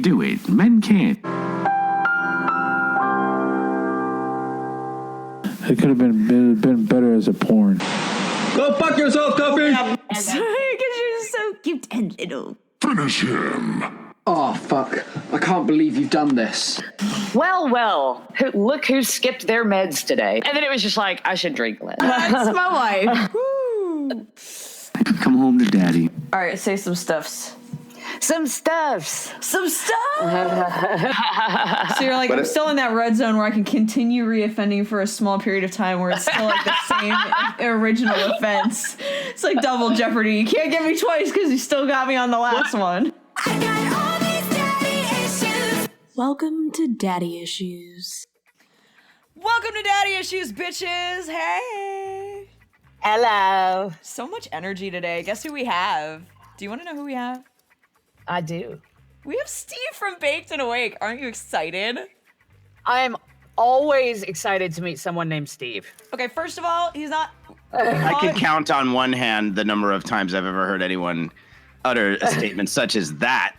could do it. Men can't. It could have been better as a porn. Go fuck yourself, Tuffy! Because you're so cute and little. Finish him. Oh, fuck. I can't believe you've done this. Well, look who skipped their meds today. And then it was just like, I should drink less. That's my life. Woo. Come home to daddy. All right, say some stuffs. Some stuffs. Some stuff. So you're like, I'm still in that red zone where I can continue reoffending for a small period of time where it's still like the same original offense. It's like double jeopardy. You can't get me twice because you still got me on the last one. I got all these daddy issues. Welcome to Daddy Issues. Welcome to Daddy Issues, bitches. Hey. Hello. So much energy today. Guess who we have? Do you want to know who we have? I do. We have Steve from Baked and Awake. Aren't you excited? I'm always excited to meet someone named Steve. Okay, first of all, he's not... I can count on one hand the number of times I've ever heard anyone utter a statement such as that.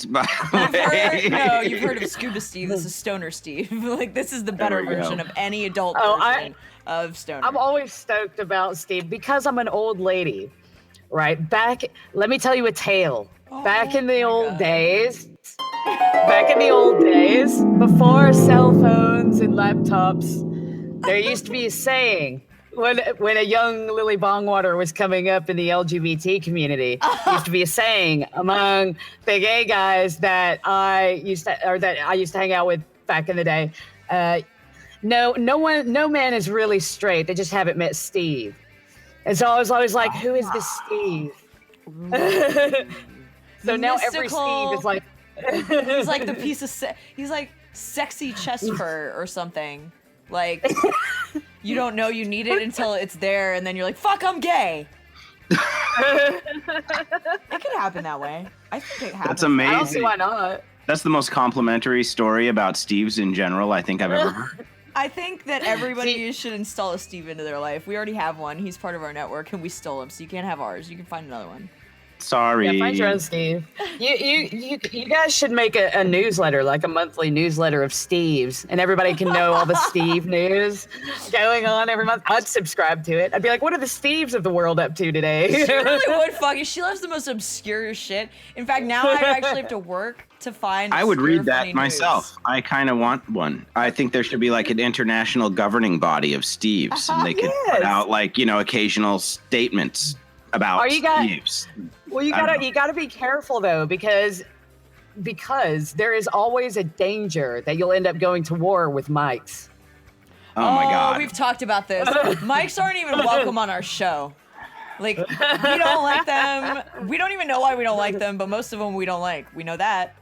You've heard of Scuba Steve. This is Stoner Steve. Like, this is the better version of any adult version of Stoner. I'm always stoked about Steve because I'm an old lady, right? Let me tell you a tale. Back in the old days, before cell phones and laptops, there used to be a saying when a young Lily Bongwater was coming up in the LGBT community. There used to be a saying among the gay guys that I used to hang out with back in the day. No man is really straight. They just haven't met Steve. And so I was always like, who is this Steve? So now every Steve is like... He's like the piece of... he's like sexy chest fur or something. Like, you don't know you need it until it's there, and then you're like, fuck, I'm gay. It could happen that way. I think it happens. That's amazing. I don't see why not. That's the most complimentary story about Steves in general I think I've ever heard. I think that everybody should install a Steve into their life. We already have one. He's part of our network, and we stole him, so you can't have ours. You can find another one. Sorry. Yeah, find your own Steve. You guys should make a newsletter, like a monthly newsletter of Steves, and everybody can know all the Steve news going on every month. I'd subscribe to it. I'd be like, what are the Steves of the world up to today? She really would, fucking. She loves the most obscure shit. In fact, now I actually have to work to find. I would read that news. myself. I kind of want one. I think there should be like an international governing body of Steves, and they could put out like, occasional statements about Steves. Well, you gotta be careful though, because there is always a danger that you'll end up going to war with mics. Oh my God. We've talked about this. Mics aren't even welcome on our show. Like, we don't like them. We don't even know why we don't like them, but most of them we don't like. We know that.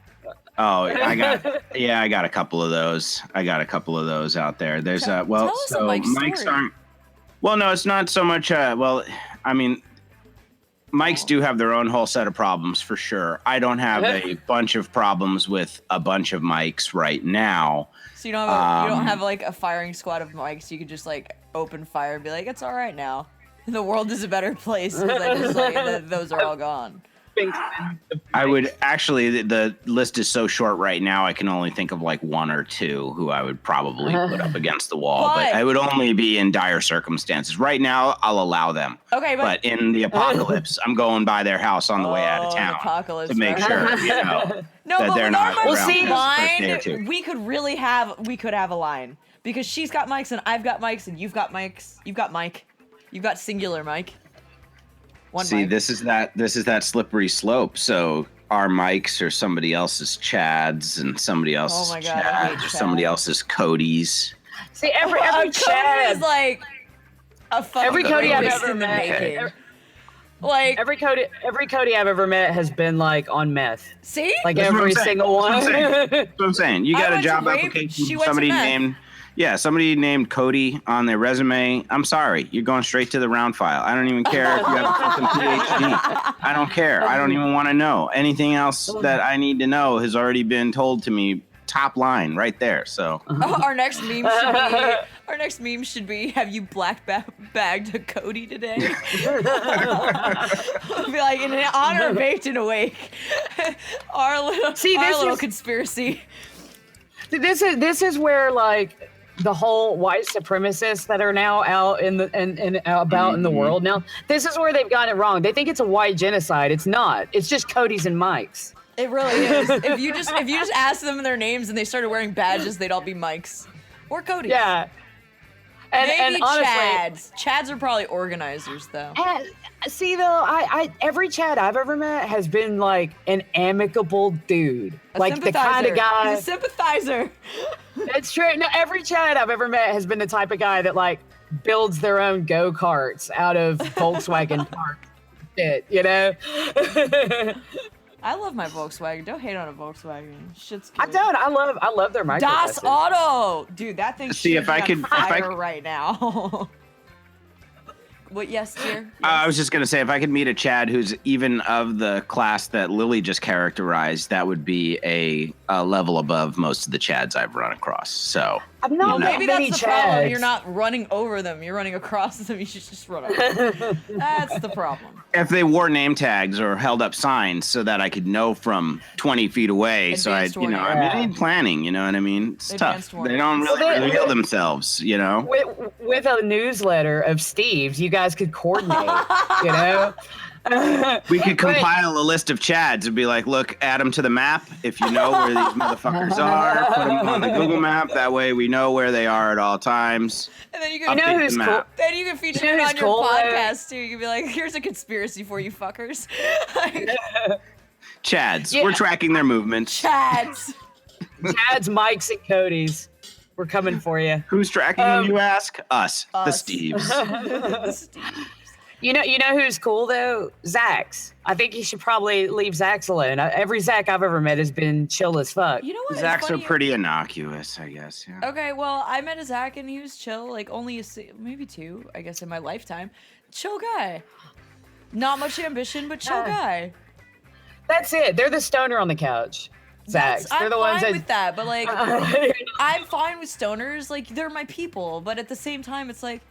Oh, I got a couple of those. I got a couple of those out there. There's tell us a Mike mics story. aren't. Well, no, it's not so much. Mics do have their own whole set of problems for sure. I don't have a bunch of problems with a bunch of mics right now. So you don't have like a firing squad of mics. You could just like open fire and be like, it's all right now. The world is a better place because I just like those are all gone. I would actually, the list is so short right now, I can only think of like one or two who I would probably put up against the wall, but I would only be in dire circumstances. Right now, I'll allow them. Okay, but in the apocalypse, I'm going by their house on the way out of town to make sure, that they're not around. We could have a line because she's got mics and I've got mics and you've got mics. You've got Mike. You've got singular mic. See, this is that slippery slope. So our mics are somebody else's Chads and somebody else's Chads or somebody else's Cody's. See, every Chad is like a fucking every Cody I've ever in the met. Like every Cody I've ever met has been like on meth. See, like every single one. That's what I'm saying. You got a job application. Somebody named Cody on their resume. I'm sorry, you're going straight to the round file. I don't even care if you have a fucking PhD. I don't care. I don't even want to know. Anything else that I need to know has already been told to me top line right there. So Our next meme should be have you black bagged a Cody today? Be like in honor of Baked and Awake. Our little conspiracy. This is where like the whole white supremacists that are now out in the world now. This is where they've gotten it wrong. They think it's a white genocide. It's not. It's just Codys and Mikes. It really is. If you just ask them their names and they started wearing badges, they'd all be Mikes or Codys. Yeah. Maybe and honestly, Chads. Chads are probably organizers, though. And see, though, I every Chad I've ever met has been like an amicable dude, like the kind of guy. He's a sympathizer. It's true. No, every Chad I've ever met has been the type of guy that like builds their own go-karts out of Volkswagen parts. Shit, you know. I love my Volkswagen. Don't hate on a Volkswagen. Shit's good. I don't. I love their micro. Das Auto, dude. That thing. See, if I could, right now. What? Yes, dear. Yes. I was just gonna say, if I could meet a Chad who's even of the class that Lily just characterized, that would be a level above most of the Chads I've run across. So I'm not maybe that's the problem. Chads. You're not running over them. You're running across them. You should just run over them. That's the problem. if they wore name tags or held up signs so that I could know from 20 feet away, Advanced warning. I mean, I need planning, you know what I mean? It's Advanced tough. warning. They don't really reveal themselves, you know? With a newsletter of Steve's, you guys could coordinate, you know? We could compile a list of Chads and be like, look, add them to the map. If you know where these motherfuckers are, put them on the Google map. That way we know where they are at all times. And then you can, know who's cool? Then you can feature it on your podcast too. You can be like, here's a conspiracy for you fuckers. Chads. Yeah. We're tracking their movements. Chads. Chads, Mikes, and Codys. We're coming for you. Who's tracking them, you ask? Us. The Steves. The Steves. You know who's cool though? Zax. I think you should probably leave Zax alone. Every Zach I've ever met has been chill as fuck. You know what? Zax are pretty innocuous, I guess. Yeah. Okay, well, I met a Zach and he was chill, like only maybe two, I guess, in my lifetime. Chill guy. Not much ambition, but chill guy. That's it. They're the stoner on the couch. Zax. They're the ones with that, but like, I'm fine with stoners. Like, they're my people, but at the same time, it's like,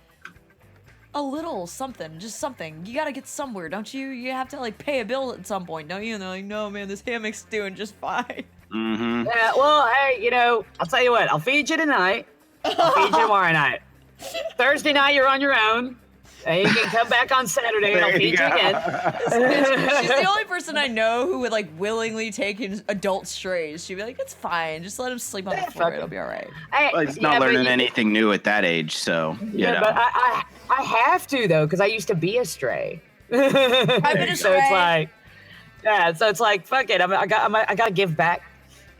a little something, just something. You gotta get somewhere, don't you? You have to like pay a bill at some point, don't you? And they're like, no, man, this hammock's doing just fine. Mm-hmm. Yeah, well, hey, I'll tell you what. I'll feed you tonight. I'll feed you tomorrow night. Thursday night, you're on your own. And you can come back on Saturday and I'll feed you again. She's the only person I know who would like willingly take in adult strays. She'd be like, it's fine. Just let him sleep on the floor. It'll be all right. Well, he's not learning anything new at that age, so, you know. But I have to, though, because I used to be a stray. I've been a So it's like, so it's like, fuck it. I got to give back.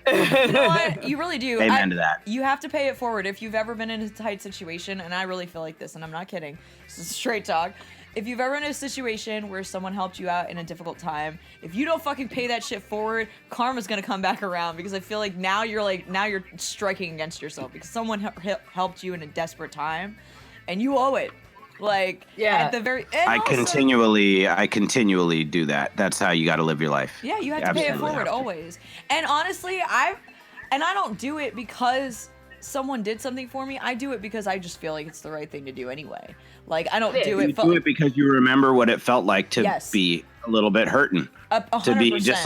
You know what? You really do. Amen to that. You have to pay it forward. If you've ever been in a tight situation, and I really feel like this, and I'm not kidding, this is straight talk. If you've ever been in a situation where someone helped you out in a difficult time, if you don't fucking pay that shit forward, karma's gonna come back around, because I feel like now you're striking against yourself because someone helped you in a desperate time, and you owe it. Like, at the very end. I continually do that. That's how you got to live your life. Yeah, you have to pay it forward always. And honestly, I don't do it because someone did something for me. I do it because I just feel like it's the right thing to do anyway. Like, I don't do it. You do it because you remember what it felt like to be a little bit hurting. 100%. To be just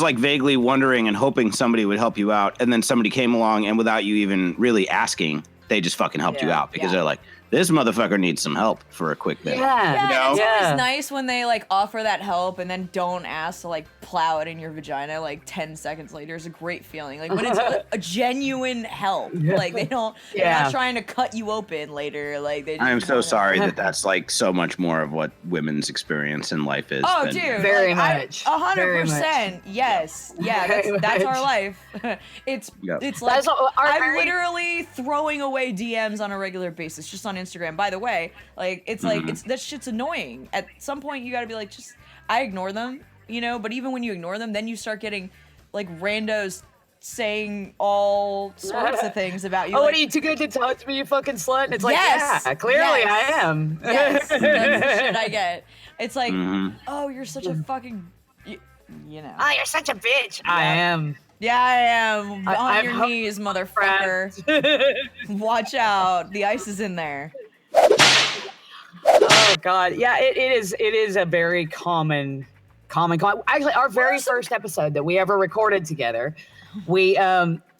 like vaguely wondering and hoping somebody would help you out, and then somebody came along and without you even really asking, they just fucking helped you out because they're like, this motherfucker needs some help for a quick bit. Yeah, it's always nice when they like offer that help and then don't ask to like plow it in your vagina like 10 seconds later. It's a great feeling. Like when it's a genuine help. Like they're not trying to cut you open later. Like they. I'm so sorry that that's like so much more of what women's experience in life is. Oh, dude, very much. 100%. Yes, yeah, that's our life. It's like I'm literally throwing away DMs on a regular basis, just on Instagram. By the way, like it's like that shit's annoying. At some point you gotta be like, I ignore them, but even when you ignore them, then you start getting like randos saying all sorts of things about you. Oh, like, what are you too good to touch me, you fucking slut? And it's like, clearly I am. Yes, that's the shit I get. It's like, oh, you're such a fucking, Oh, you're such a bitch. I am. Yeah, I am. On I'm your home, knees, motherfucker. Watch out. The ice is in there. Oh God, yeah, it is a very common. Actually, our very first episode that we ever recorded together, we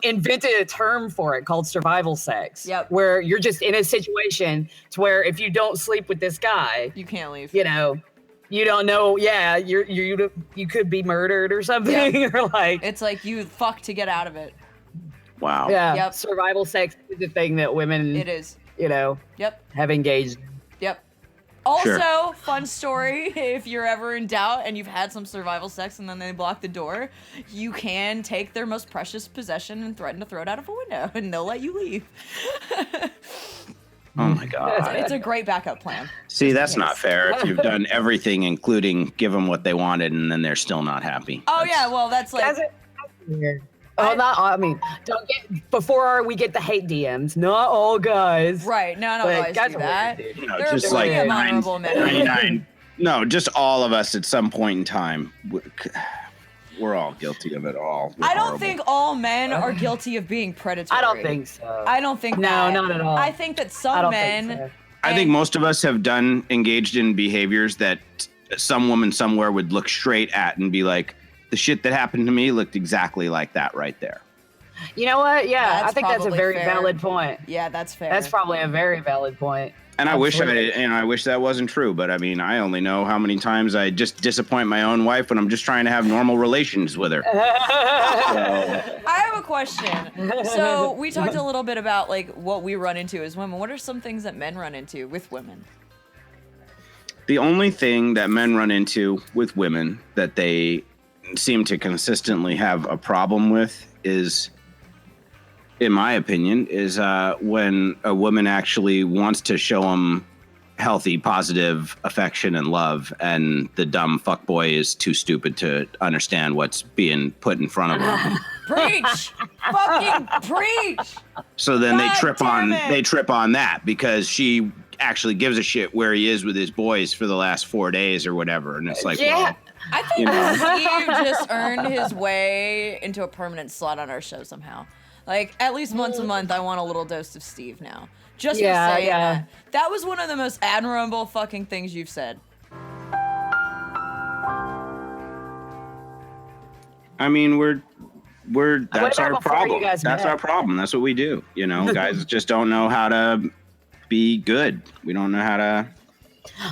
invented a term for it called survival sex. Yep. Where you're just in a situation to where if you don't sleep with this guy, You can't leave. you know, you don't know. Yeah, you could be murdered or something, Yep. or like It's like you fuck to get out of it. Wow. yeah, Yep. survival sex is the thing that women It is. Yep. have engaged. Yep. Also, Sure. fun story, if you're ever in doubt and you've had some survival sex and then they block the door, you can take their most precious possession and threaten to throw it out of a window and they'll let you leave. Oh my God. It's a great backup plan. See, that's not fair. If you've done everything, including give them what they wanted, and then they're still not happy. Oh yeah, well that's like That's weird. Don't get before we get the hate DMs. Not all guys. right. No, But guys guys do are that. weird, dude. You know, There are just plenty like of honorable men. 99. No, just all of us at some point in time. We're all guilty of it all. We're I don't horrible. think all men are guilty of being predatory. I don't think so. I don't think No, that. not at all. I think that I some don't men. think so. I think most of us have engaged in behaviors that some woman somewhere would look straight at and be like, the shit that happened to me looked exactly like that right there. You know what? Yeah, That's I think that's a probably very fair. valid point. Yeah, that's fair. That's probably a very valid point. And I Absolutely. wish that wasn't true, but I mean, I only know how many times I just disappoint my own wife when I'm just trying to have normal relations with her. I have a question. So we talked a little bit about like what we run into as women. What are some things that men run into with women? The only thing that men run into with women that they seem to consistently have a problem with is, in my opinion, is when a woman actually wants to show them healthy, positive affection and love, and the dumb fuckboy is too stupid to understand what's being put in front of him. Preach! Fucking preach! So then God they trip damn on it. that because she actually gives a shit where he is with his boys for the last 4 days or whatever, and it's like, Yeah. well, I think You know. Steve just earned his way into a permanent slot on our show somehow. Like, at least once a month, I want a little dose of Steve now. Just Yeah, for saying yeah. that. That was one of the most admirable fucking things you've said. I mean, we're that's about our before you problem. guys That's met? our problem. That's what we do. You know, guys just don't know how to be good. We don't know how to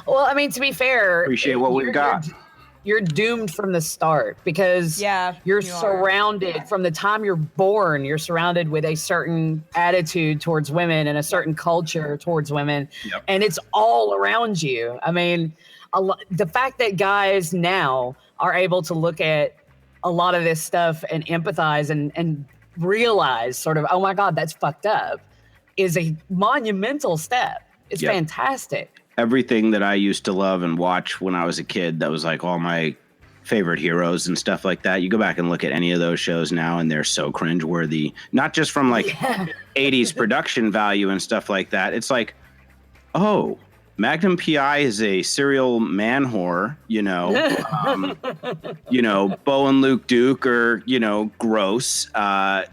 Well, I mean, to be fair, appreciate what we've got. You're doomed from the start because Yeah, you're you are. surrounded from the time you're born. You're surrounded with a certain attitude towards women and a certain culture towards women, Yep. and it's all around you. I mean, the fact that guys now are able to look at a lot of this stuff and empathize and realize sort of, oh my God, that's fucked up, is a monumental step. It's Yep. fantastic. Everything that I used to love and watch when I was a kid, that was like all my favorite heroes and stuff like that. You go back and look at any of those shows now, and they're so cringeworthy. Not just from like 80s production value and stuff like that. It's like, oh, Magnum PI is a serial man whore, you know. Bo and Luke Duke are, gross. They're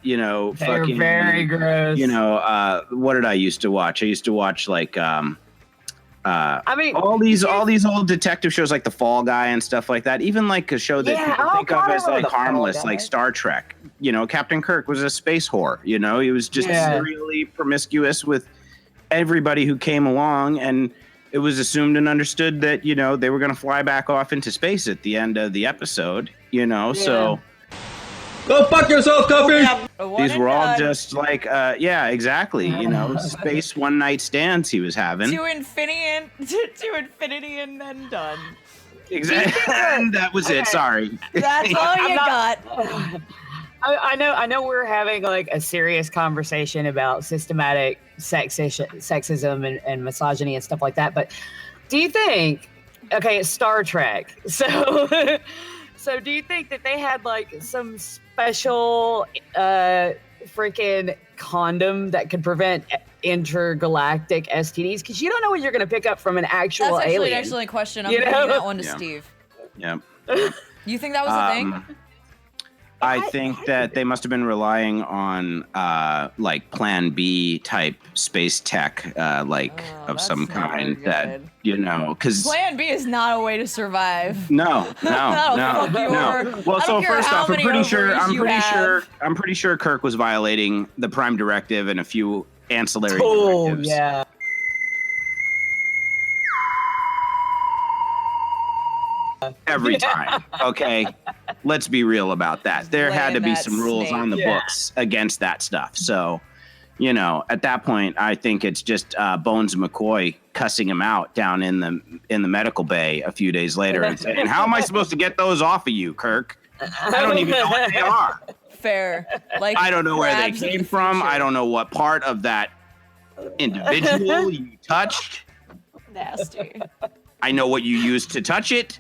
fucking very gross. what did I used to watch? I used to watch like I mean, all these old detective shows like The Fall Guy and stuff like that. Even like a show that Yeah, people oh think God, of I as remember like The Fall harmless, Guy. like Star Trek. Captain Kirk was a space whore. He was just Yeah. serially promiscuous with everybody who came along, and it was assumed and understood that they were going to fly back off into space at the end of the episode. So Go fuck yourself, Tuffy! A one these and were all done. just like, yeah, exactly. Space one night stands he was having. to infinity and then done. Exactly. And that was it. Sorry. That's all you got. I know we're having like a serious conversation about systematic sexism and misogyny and stuff like that. But do you think, okay, it's Star Trek. So, so do you think that they had like some special freaking condom that could prevent intergalactic STDs? Because you don't know what you're going to pick up from an actual That's actually alien. an excellent question. I'm You giving know? that one to Yeah. Steve. Yeah. You think that was a thing? I think that they must have been relying on like Plan B type space tech, of some that's not kind very that good. because Plan B is not a way to survive. no. That'll fuck you over. Well, I so don't care first how off, I'm many pretty ovaries you have. I'm pretty sure Kirk was violating the Prime Directive and a few ancillary Oh directives. yeah. Every time. Okay. Let's be real about that. There had to be Laying that some rules on the snake. books against that stuff. So, at that point, I think it's just Bones McCoy cussing him out down in the medical bay a few days later and saying, "How am I supposed to get those off of you, Kirk? I don't even know what they are. Fair. Like I don't know where they crabs in came the from. future. I don't know what part of that individual you touched. Nasty. I know what you used to touch it."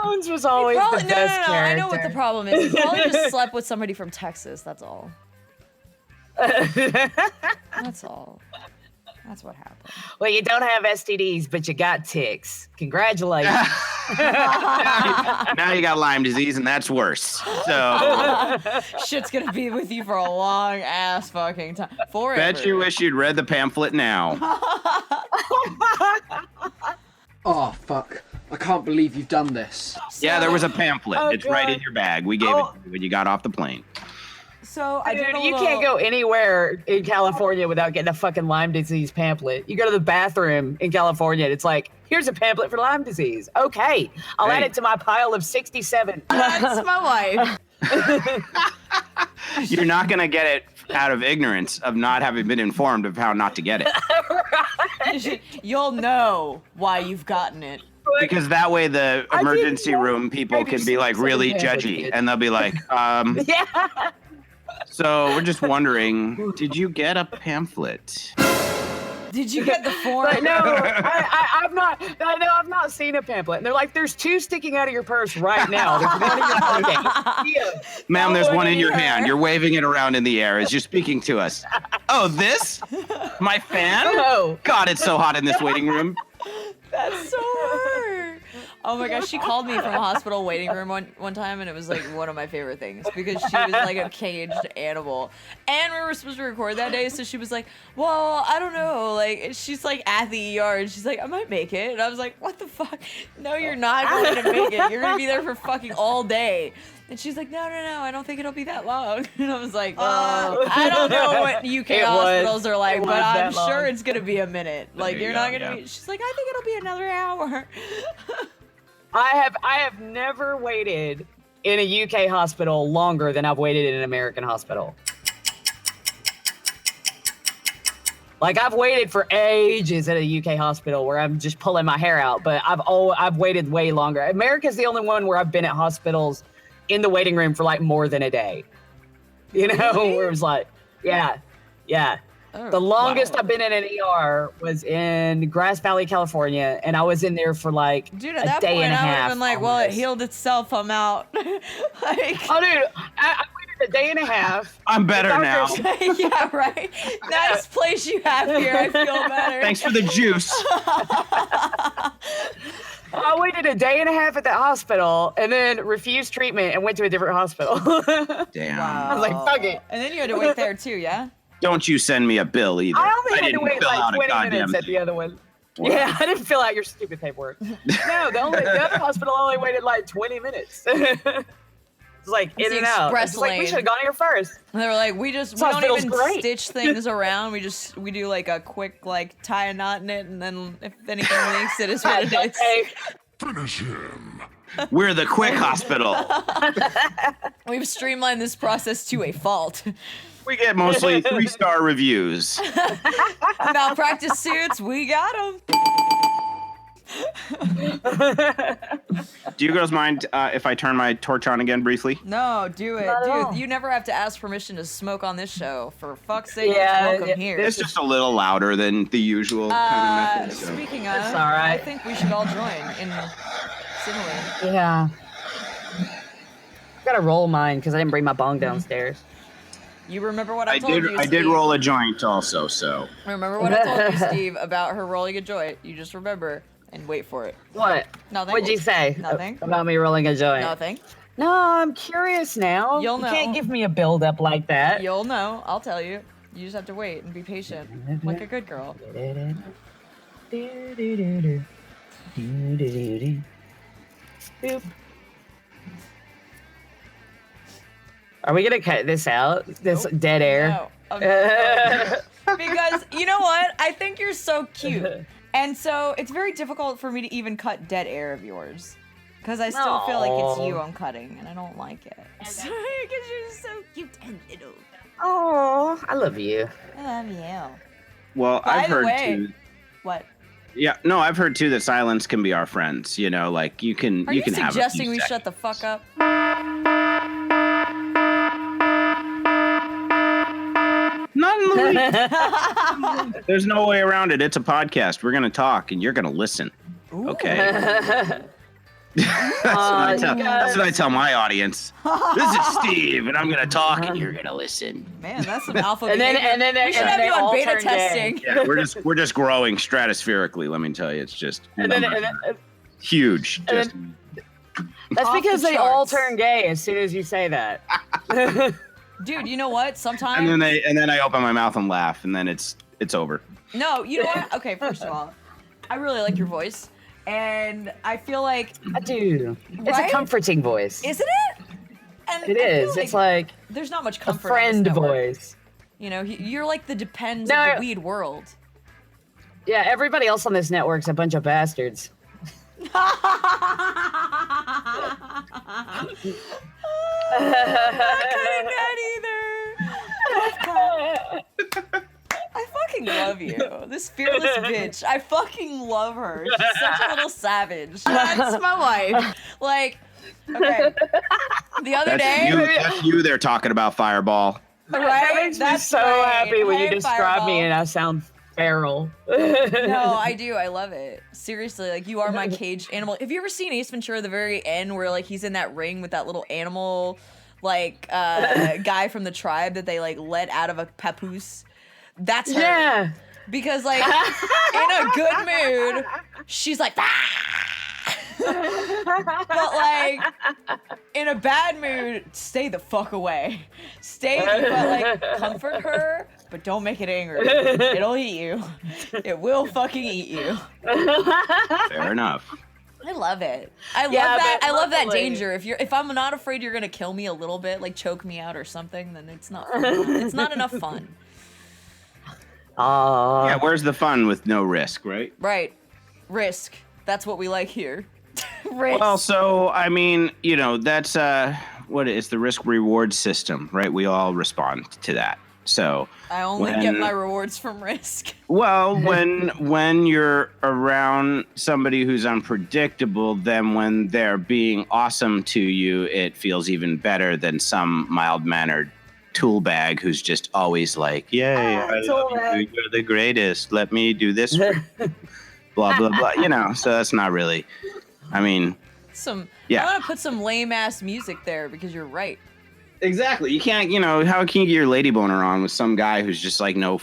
Bones was always Probably, the no, best character. I know what the problem is. He probably just slept with somebody from Texas. That's all. That's all. That's what happened. Well, you don't have STDs, but you got ticks. Congratulations. Now you got Lyme disease, and that's worse. So, Shit's gonna be with you for a long ass fucking time. Forever. bet you wish you'd read the pamphlet now. Oh, fuck. I can't believe you've done this. Yeah, there was a pamphlet. Oh, It's right God. in your bag. We gave it to you when you got off the plane. So I did Dude, a you little- can't go anywhere in California without getting a fucking Lyme disease pamphlet. You go to the bathroom in California, and it's like, here's a pamphlet for Lyme disease. Okay, I'll add Hey. it to my pile of 67. That's my wife. You're not going to get it out of ignorance of not having been informed of how not to get it. You'll know why you've gotten it. Because that way the I didn't emergency know. room people Maybe can be like really something happened. judgy. And they'll be like, Yeah. so we're just wondering, did you get a pamphlet? Did you get the form? But no, I've not. I know I've not seen a pamphlet. And they're like, "There's two sticking out of your purse right now. There's one in your pocket." Yeah. Ma'am, there's Oh, one in your here. hand. You're waving it around in the air as you're speaking to us. Oh, this? My fan? No. God, it's so hot in this waiting room. That's so her. Oh my gosh, she called me from a hospital waiting room one time, and it was like one of my favorite things because she was like a caged animal. And we were supposed to record that day, so she was like, well, I don't know. Like, she's like at the ER, and she's like, I might make it. And I was like, what the fuck? No, you're not going to make it. You're going to be there for fucking all day. And she's like, no, I don't think it'll be that long. And I was like, well, I don't know what UK It was. hospitals are like, It but was I'm that sure long. it's going to be a minute. Like, you you're go, not going to yeah. be. She's like, I think it'll be another hour. I have never waited in a UK hospital longer than I've waited in an American hospital. Like, I've waited for ages at a UK hospital where I'm just pulling my hair out, but I've waited way longer. America's the only one where I've been at hospitals in the waiting room for like more than a day. You know, where it was like, yeah. Oh, The longest wow. I've been in an ER was in Grass Valley, California, and I was in there for like Dude, at a that day point, and a I would half. have been like, well, it healed itself. I'm out. Like, Oh, dude, I waited a day and a half. I'm better now. doctors- yeah, right. Nice place you have here. I feel better. Thanks for the juice. I waited a day and a half at that hospital and then refused treatment and went to a different hospital. Damn. I was like, fuck it. And then you had to wait there too, yeah? Don't you send me a bill either. I only had to didn't wait fill like out a 20 goddamn minutes at the thing. other one. Yeah, I didn't fill out your stupid paperwork. No, the other hospital only waited like 20 minutes. It's like in the and out. express It's like, we lane. should have gone here first. And they were like, we don't hospital's even great. stitch things around. We do like a quick like tie a knot in it, and then if anything leaks, it is what it is. Hey, We're the quick hospital. We've streamlined this process to a fault. We get mostly 3-star reviews. Malpractice suits, we got them. Do you girls mind if I turn my torch on again briefly? No, do it, Not at all. dude. You never have to ask permission to smoke on this show. For fuck's sake, Yeah, it's welcome yeah, here. It's just a little louder than the usual kind of method. So. Speaking of, That's all right. I think we should all join in Similar. yeah. I gotta roll mine because I didn't bring my bong downstairs. You remember what I I told did. you, I did Steve? roll a joint also. So Remember what I told you, Steve, about her rolling a joint. You just remember. and wait for it. What? Nothing. What'd you say? Nothing. About me rolling a joint? Nothing. No, I'm curious now. You'll You know. can't give me a build up like that. You'll know. I'll tell you. You just have to wait and be patient, like a good girl. Boop. Are we gonna cut this out? This dead air? No. Because you know what? I think you're so cute. And so it's very difficult for me to even cut dead air of yours. Because I still feel like it's you I'm cutting, and I don't like it. Because you're so cute and little. Oh, I love you. I love you. Well, By I've the heard way- too. What? Yeah, no, I've heard too that silence can be our friends. You know, like you can. Are you can have a few suggesting we shut the fuck up? Not in the least. There's no way around it. It's a podcast. We're gonna talk, and you're gonna listen. Okay. That's what I tell my audience. This is Steve, and I'm gonna talk, and you're gonna listen. Man, that's some alpha And then- behavior. and then- we should and have they you on all beta turn gay. testing. Yeah, we're just growing stratospherically. Let me tell you, it's just huge. Just that's Off because the they all charts. turn gay as soon as you say that. Dude, you know what? Sometimes. and then I open my mouth and laugh, and then it's over. No, you know what? Okay, first of all, I really like your voice. And I feel like. I do. It's Right? a comforting voice. Isn't it? And It I feel is. It's like there's not much a comfort. on this friend network. voice. You know, you're like the Depends No. of the weed world. Yeah, everybody else on this network's a bunch of bastards. I fucking love you. This fearless bitch. I fucking love her. She's such a little savage. That's my wife. Like, okay. The other day. That's you. They're talking about Fireball. Right? That makes me so happy when you Hey, describe me Fireball. and I sound feral. No, I do. I love it. Seriously, like you are my caged animal. Have you ever seen Ace Ventura at the very end where like he's in that ring with that little animal like guy from the tribe that they like let out of a papoose? That's her. Yeah. Because like in a good mood, she's like but like in a bad mood, stay the fuck away. Stay, but like comfort her, but don't make it angry. It'll eat you. It will fucking eat you. Fair enough. I love it. I love Yeah, that. but I love that luckily- danger. If I'm not afraid you're gonna kill me a little bit, like choke me out or something, then it's not fun. It's not enough fun. Yeah, where's the fun with no risk, right? Right. Risk. That's what we like here. Risk. Well, so I mean, you know, that's what is the risk reward system, right? We all respond to that. So I only get my rewards from risk. well, when you're around somebody who's unpredictable, then when they're being awesome to you, it feels even better than some mild-mannered tool bag who's just always like, "Yay, I love you. You're the greatest. Let me do this for you." Blah blah blah. You know, so that's not really. I mean, I want to put some lame ass music there because you're right. exactly. You can't, you know, how can you get your lady boner on with some guy who's just like no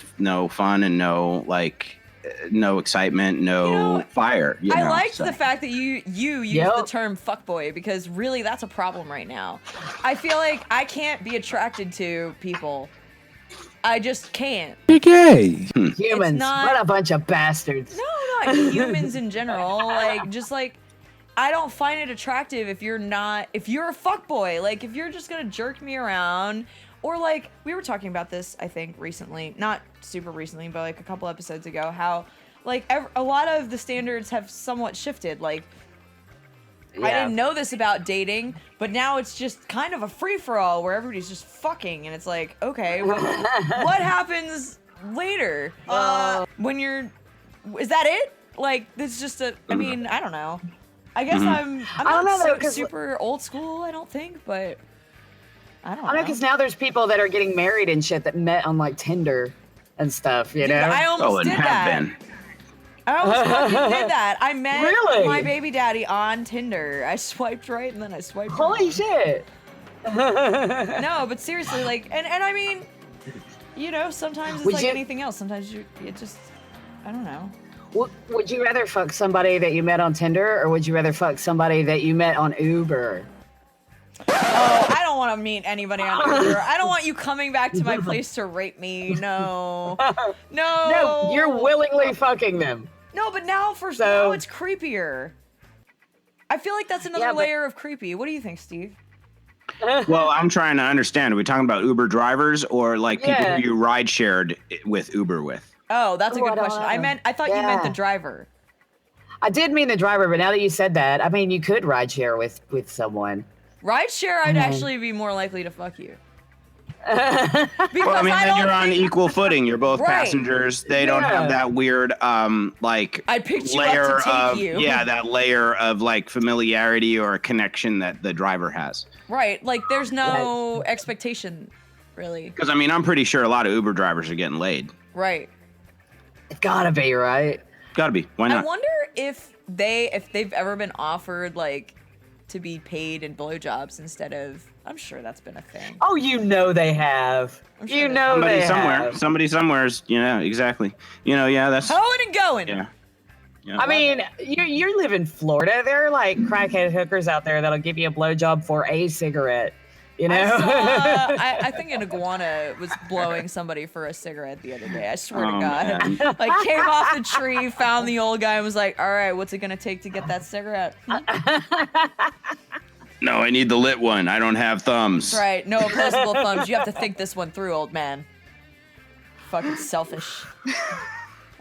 fun and no like no excitement, no fire. You I know, liked so. the fact that you use the term fuckboy because really that's a problem right now. I feel like I can't be attracted to people. I just can't. You're gay. Humans. not- What a bunch of bastards. No, not humans in general. Like, just like, I don't find it attractive if you're a fuckboy. Like, if you're just gonna jerk me around, or like, we were talking about this, I think, recently. Not super recently, but like a couple episodes ago, how, like, a lot of the standards have somewhat shifted. Like, I didn't know this about dating, but now it's just kind of a free-for-all where everybody's just fucking, and it's like, okay, what happens later? When you're... Is that it? Like, it's just I mean, I don't know. I guess I'm don't know, though, not 'cause- super old school, I don't think, but I don't I know, know. because now there's people that are getting married and shit that met on like Tinder and stuff, you Dude, know? I almost and did have that. been. I almost fucking did that. I met Really? my baby daddy on Tinder. I swiped right and then I swiped Holy wrong. shit. No, but seriously, like, and I mean, you know, sometimes it's Would like you- anything else. Sometimes it just, I don't know. Would you rather fuck somebody that you met on Tinder, or would you rather fuck somebody that you met on Uber? Oh, I don't want to meet anybody on Uber. I don't want you coming back to my place to rape me. No. No, you're willingly fucking them. No, but now now it's creepier. I feel like that's another layer of creepy. What do you think, Steve? Well, I'm trying to understand. Are we talking about Uber drivers or like people who you ride shared with Uber with? Oh, that's a good question. I thought you meant the driver. I did mean the driver, but now that you said that, I mean, you could ride share with someone. Ride share, I'd actually be more likely to fuck you. Well, I mean, then you're on equal footing. You're both Right. passengers. They don't have that weird, like, I picked you layer up to take of you. that layer of like familiarity or a connection that the driver has. Right, like there's no expectation, really. Because I mean, I'm pretty sure a lot of Uber drivers are getting laid. Right. It's gotta be, right? Gotta be. Why not? I wonder if they've ever been offered like to be paid in blowjobs instead of. I'm sure that's been a thing. Oh, you know they have. I'm sure You know Somebody they somewhere. have. Somebody somewhere's. Exactly. That's. Hoeing and going. Yeah. I mean, you live in Florida. There are like crackhead hookers out there that'll give you a blowjob for a cigarette. You know? I think an iguana was blowing somebody for a cigarette the other day. I swear to God. Man. Like came off the tree, found the old guy, and was like, "All right, what's it gonna take to get that cigarette?" No, I need the lit one. I don't have thumbs. That's right. No opposable thumbs. You have to think this one through, old man. Fucking selfish.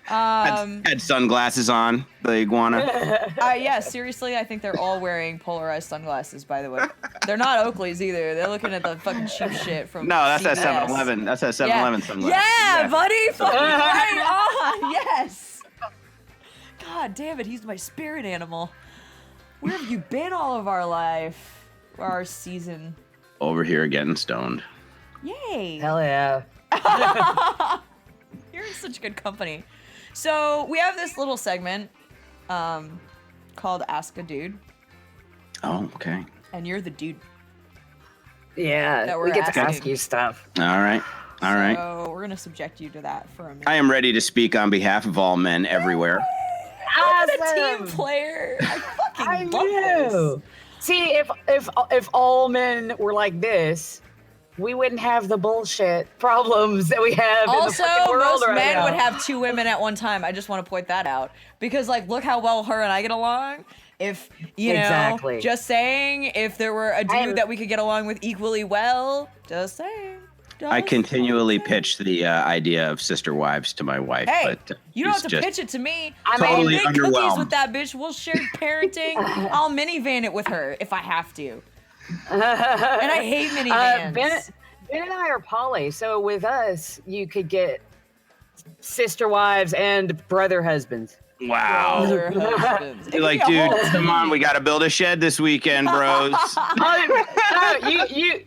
Had sunglasses on, the iguana. Yeah, seriously, I think they're all wearing polarized sunglasses, by the way. They're not Oakleys either. They're looking at the fucking cheap shit from No, that's that CVS. 7-Eleven. That's that 7-Eleven sunglasses. Yeah, buddy. Fucking right on. Yes. God damn it, he's my spirit animal. Where have you been all of our life? Our season. Over here getting stoned. Yay. Hell yeah. You're in such good company. So we have this little segment called Ask a Dude. Oh, okay. And you're the dude. Yeah, That we're we get to asking. ask you stuff. All right. All right. So we're going to subject you to that for a minute. I am ready to speak on behalf of all men everywhere. I'm a team player. I fucking love this. See, if all men were like this, we wouldn't have the bullshit problems that we have in the Also, fucking world most right men now. would have two women at one time. I just want to point that out. Because, like, look how well her and I get along. If, you know, Exactly. just saying, if there were a dude that we could get along with equally well, just saying. I continually pitch the idea of sister wives to my wife, Hey, but you don't have she's to just pitch it to me. I I'll totally make cookies underwhelmed. with that bitch. We'll share parenting. I'll minivan it with her if I have to. And I hate minivans. Ben and I are poly, so with us, you could get sister wives and brother husbands. Wow. Other husbands. You're like, dude, come on, we got to build a shed this weekend, bros.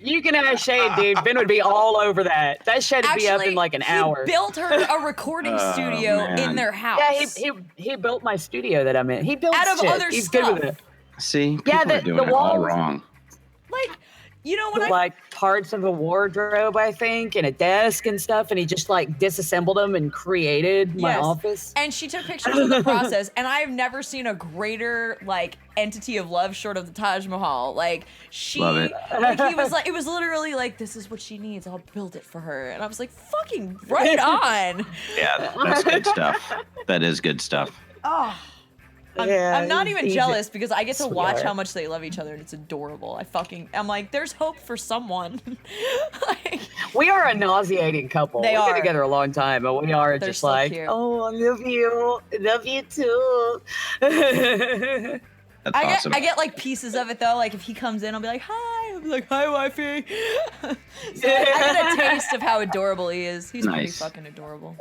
You can have shade, dude. Ben would be all over that. That shed would be up in like an hour. He built her a recording studio man. in their house. Yeah, he built my studio that I'm in. He built Out of shit. other He's stuff. good with it. See, Yeah, people are the doing it all walls- wrong. Like, you know when Like parts of a wardrobe, I think, and a desk and stuff, and he just like disassembled them and created my Yes. office. And she took pictures of the process, and I've never seen a greater like entity of love short of the Taj Mahal. Like she, Love it. like he was like, it was literally like, this is what she needs. I'll build it for her, and I was like, fucking right on. Yeah, that's good stuff. That is good stuff. Oh. Yeah, I'm not even he's jealous because I get to watch sweetheart. how much they love each other, and it's adorable. I'm like, there's hope for someone. Like, We are a nauseating couple. They We've are. been together a long time, but we are They're just so like, cute. oh, I love you. I love you too. That's awesome. I get like pieces of it though. Like if he comes in, I'll be like, hi. I'll be like, hi, wifey. So I get a taste of how adorable he is. He's pretty Nice. fucking adorable.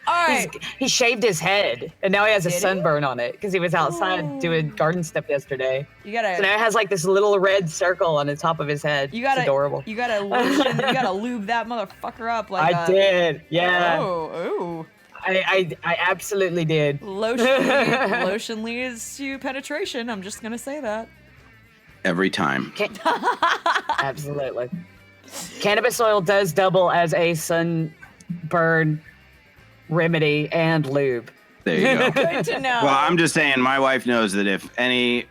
All right. He shaved his head, and now he has a Did he? sunburn on it because he was outside doing garden stuff yesterday. You So now gotta, it has like this little red circle on the top of his head. you gotta, it's adorable. you gotta lotion, you gotta lube that motherfucker up like. I did, yeah. Oh, I absolutely did. lotion leads to penetration. I'm just gonna say that. Every time. Absolutely. Cannabis oil does double as a sunburn remedy and lube. There you go. Good to know. Well, I'm just saying, my wife knows that if any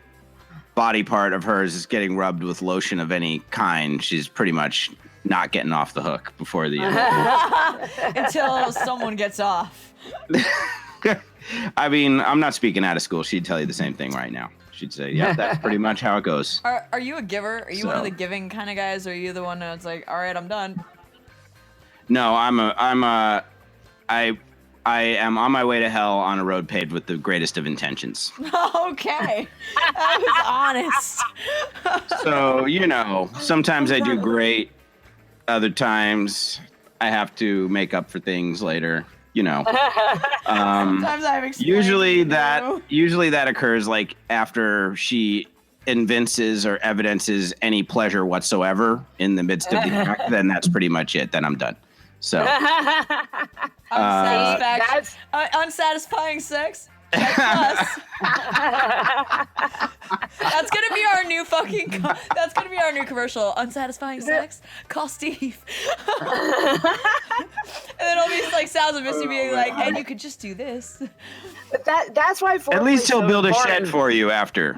body part of hers is getting rubbed with lotion of any kind, she's pretty much not getting off the hook before the end. Until someone gets off. I mean, I'm not speaking out of school. She'd tell you the same thing right now. She'd say, yeah, that's pretty much how it goes. Are you a giver? Are you one of the So- giving kind of guys? Or are you the one that's like, all right, I'm done? No, I am on my way to hell on a road paved with the greatest of intentions. Okay. I was honest. So, you know, sometimes I do great. Other times I have to make up for things later, you know. Sometimes I've explained Usually to that occurs like after she evinces or evidences any pleasure whatsoever in the midst of the act, then that's pretty much it. Then I'm done. So unsatisfying sex. Check us. That's gonna be our new fucking. That's gonna be our new commercial. Unsatisfying sex. Call Steve. And then it'll be like sounds of Misty being like, and you could just do this. That's why foreplay at least is he'll so build a important. shed for you after.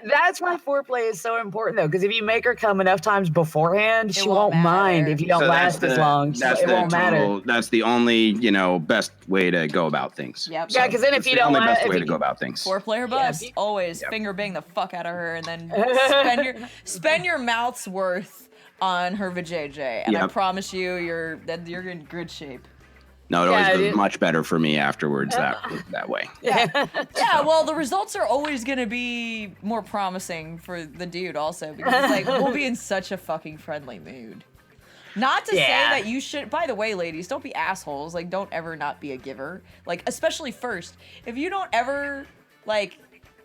That's why foreplay is so important, though, because if you make her come enough times beforehand, she won't won't mind matter. if you don't So that's last as long. That's It the won't matter. total. That's the only, you know, best way to go about things. Yep. Yeah, because then if It's you the don't only last, best way to go about things. 4-player Yeah, bust. if you- Always Yep. finger bang the fuck out of her, and then spend your mouth's worth on her vajayjay, and I Yep. promise you, you're in good shape. No, it always Yeah, goes it- much better for me afterwards that way. Yeah, well, the results are always going to be more promising for the dude also, because it's like, we'll be in such a fucking friendly mood. Not to say Yeah. that you should, by the way, ladies, don't be assholes. Like, don't ever not be a giver. Like, especially first. If you don't ever, like,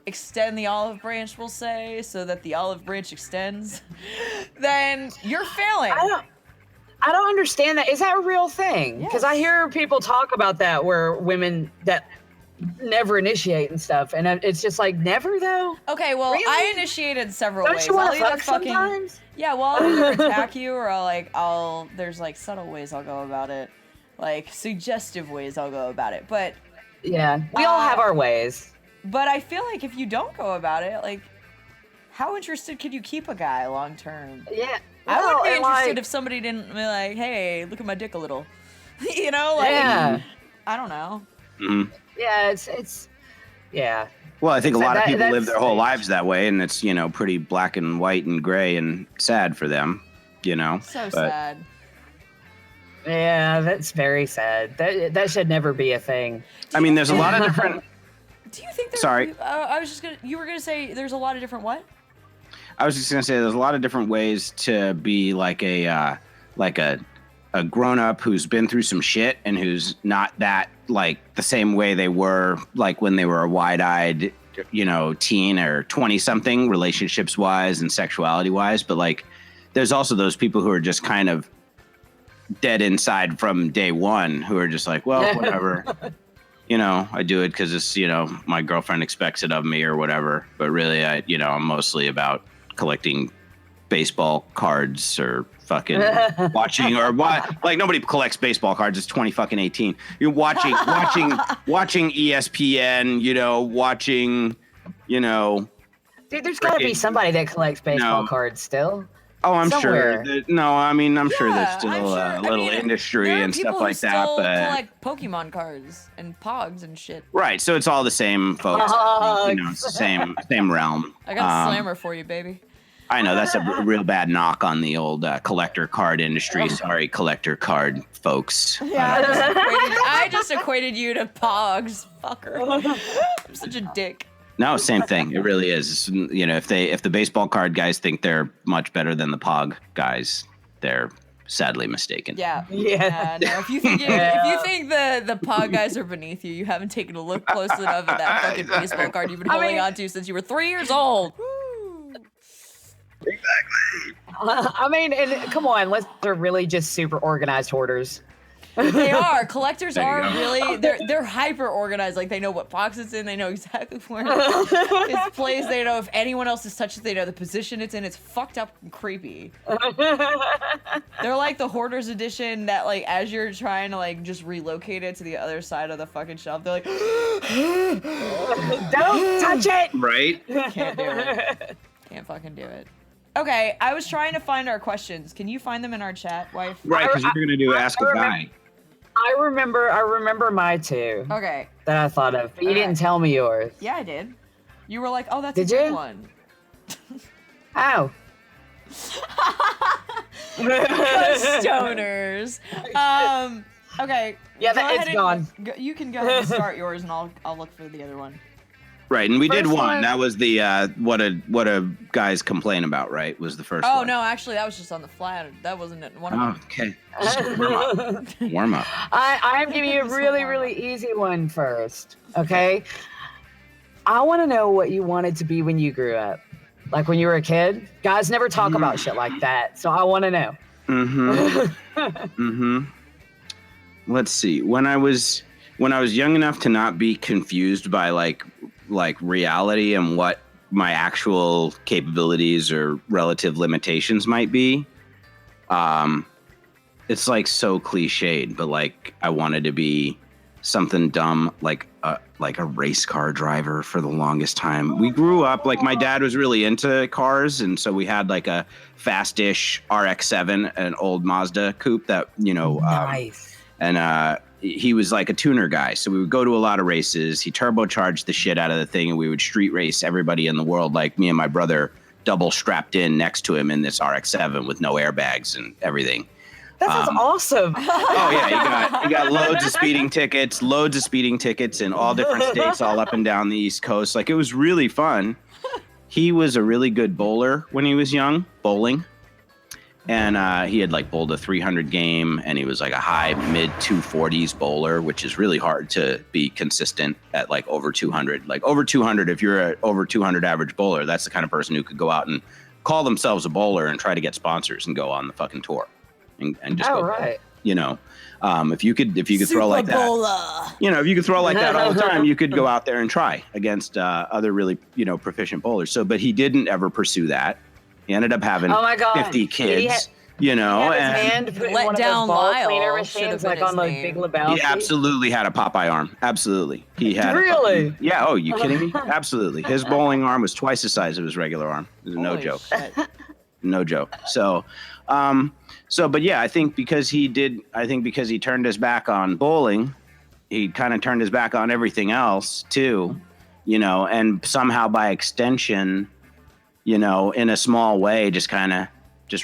extend the olive branch, we'll say, so that the olive branch extends, then you're failing. I don't understand that. Is that a real thing? Because I hear people talk about that where women that never initiate and stuff, and it's just like, never though? Okay, well, Really? I initiated several Don't ways. you want I'll to either fuck sometimes? Yeah, well, I'll either attack you or there's like subtle ways I'll go about it. Like suggestive ways I'll go about it. But Yeah, we all have our ways. I feel like if you don't go about it, like how interested could you keep a guy long term? Yeah. I would be and, interested like, if somebody didn't be like, hey, look at my dick a little. You know, like Yeah. I don't know. Mhm. Yeah, it's yeah. Well, I think a So lot of that- people live that's their whole strange. lives that way, and it's, you know, pretty black and white and gray and sad for them, you know. So But- sad. Yeah, that's very sad. That should never be a thing. I mean, there's a lot of different. Do you think there's Sorry. I was just gonna you were gonna say there's a lot of different what? I was just gonna say there's a lot of different ways to be like a grown up who's been through some shit and who's not that like the same way they were like when they were a wide-eyed, you know, teen or 20 something, relationships wise and sexuality wise. But like, there's also those people who are just kind of dead inside from day one, who are just like, well, whatever. You know, I do it because it's, you know, my girlfriend expects it of me or whatever. But really, I'm mostly about collecting baseball cards or fucking watching or what? Like nobody collects baseball cards. It's 2018. You're watching ESPN. You know, watching. You know. Dude, there's got to be Freaking- somebody that collects baseball No. cards still. Oh, I'm Somewhere. sure. No, I mean, I'm sure there's Yeah, still I'm sure. a I little mean, industry there are and people stuff who like that. still But collect Pokemon cards and Pogs and shit. right, so it's all the same folks. You know, it's the same realm. I got a slammer for you, baby. I know that's a real bad knock on the old collector card industry. Sorry, collector card folks. I just equated you to Pogs, fucker. I'm such a dick. No, same thing. It really is. You know, if the baseball card guys think they're much better than the Pog guys, they're sadly mistaken. Yeah. Yeah. No, if you think the Pog guys are beneath you, you haven't taken a look close enough at that fucking baseball card you've been holding on to since you were 3 years old. I mean, and come on, they're really just super organized hoarders. They are. Collectors There you are go. really they're hyper organized. Like they know what box it's in. They know exactly where it's placed. They know if anyone else has touched it. They know the position it's in. It's fucked up and creepy. They're like the hoarder's edition that like as you're trying to like just relocate it to the other side of the fucking shelf, they're like, Don't touch it. Right? can't do it. Can't fucking do it. Okay, I was trying to find our questions. Can you find them in our chat, wife? Right, because we're gonna do ask a guy. I remember my two Okay. that I thought of, but you Okay. didn't tell me yours. Yeah, I did. You were like, oh, that's Did a good you? one. Ow. Stoners. Okay. Yeah, go that- it's ahead gone. You can go ahead and start yours, and I'll look for the other one. Right, and we did First one. one- That was the what a guys complain about, right? Was the first Oh one. no, actually, that was just on the flat. That wasn't one of Oh, them. okay. Just warm up. Warm up. I'm giving you a really easy one first. Okay. I want to know what you wanted to be when you grew up, like when you were a kid. Guys never talk about shit like that, so I want to know. Let's see. When I was young enough to not be confused by like reality and what my actual capabilities or relative limitations might be. It's like so cliched, but like I wanted to be something dumb like a race car driver for the longest time. We grew up like my dad was really into cars, and so we had like a fast-ish RX-7, an old Mazda coupe that Nice. and he was like a tuner guy. So we would go to a lot of races. He turbocharged the shit out of the thing, and we would street race everybody in the world, like me and my brother double strapped in next to him in this RX-7 with no airbags and everything. That sounds awesome. Oh yeah, he got loads of speeding tickets in all different states, all up and down the East Coast. Like it was really fun. He was a really good bowler when he was young, bowling. And he had like bowled a 300 game, and he was like a high mid 240s bowler, which is really hard to be consistent at like over 200. Like over 200, if you're an over 200 average bowler, that's the kind of person who could go out and call themselves a bowler and try to get sponsors and go on the fucking tour and just go. Right. If you could throw like that, if you could throw like that all the time, you could go out there and try against other really proficient bowlers. So, but he didn't ever pursue that. He ended up having Oh my God. 50 kids, He had his and hand put in Let one of down those ball Lyle cleaner should have machines, been like his on those name. Big Lebowski. he absolutely had a Popeye arm. Absolutely. He had Really? Yeah. Oh, you kidding me? Absolutely. His bowling arm was twice the size of his regular arm. No Holy joke. shit. No joke. But yeah, I think because he turned his back on bowling, he kind of turned his back on everything else too, and somehow by extension, in a small way, just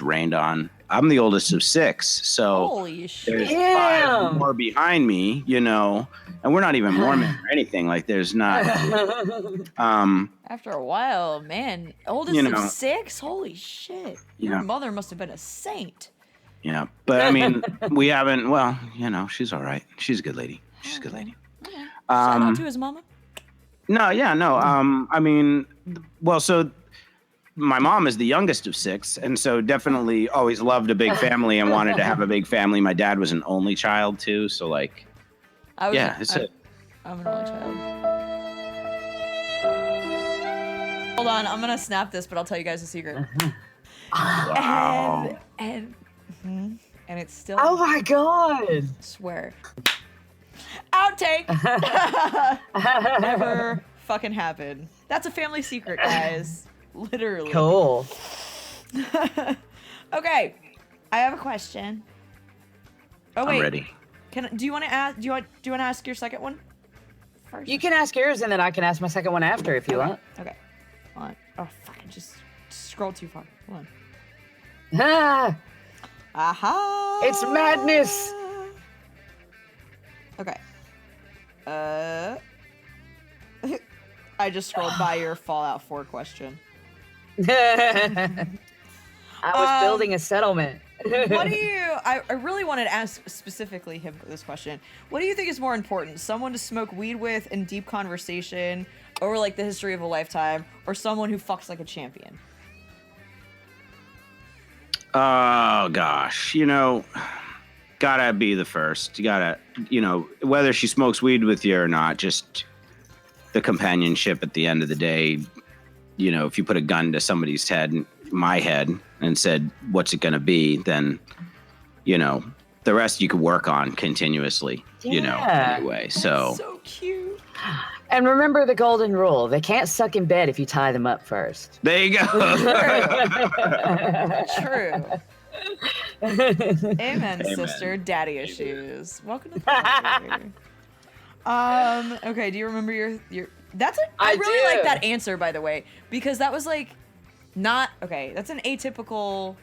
rained on. I'm the oldest of 6, so Holy shit. there's 5 more behind me, and we're not even Mormon or anything. Like there's not. After a while, man, oldest of 6? Holy shit. Your Yeah. mother must have been a saint. Yeah, but I mean, we haven't. Well, she's all right. She's a good lady. She's a good lady. Shout out to his mama. No. So my mom is the youngest of 6, and so definitely always loved a big family and wanted to have a big family. My dad was an only child too, so like, I'm I'm an only child. Hold on, I'm gonna snap this, but I'll tell you guys a secret. Wow. And it's still. Oh my God. Swear. Outtake. Never fucking happened. That's a family secret, guys. Literally. Cool. Okay, I have a question. Oh wait. I'm ready. Do you want to ask? Do you want to ask your second one first? You can ask yours, and then I can ask my second one after if you want. Okay. Hold on. Oh fuck! I just scrolled too far. Hold on. Ah, Aha! it's madness. Okay. I just scrolled by your Fallout 4 question. I was building a settlement. What do you? I really wanted to ask specifically him this question. What do you think is more important? Someone to smoke weed with in deep conversation over like the history of a lifetime, or someone who fucks like a champion? Oh gosh, gotta be the first. You gotta, whether she smokes weed with you or not, just the companionship at the end of the day. If you put a gun to somebody's head, my head, and said, "What's it gonna be?" Then, the rest you could work on continuously. Anyway. So cute. And remember the golden rule: they can't suck in bed if you tie them up first. there you go. True. Amen, sister. Daddy issues. Welcome to the party. Okay, do you remember your I really like that answer, by the way, because that was like that's an atypical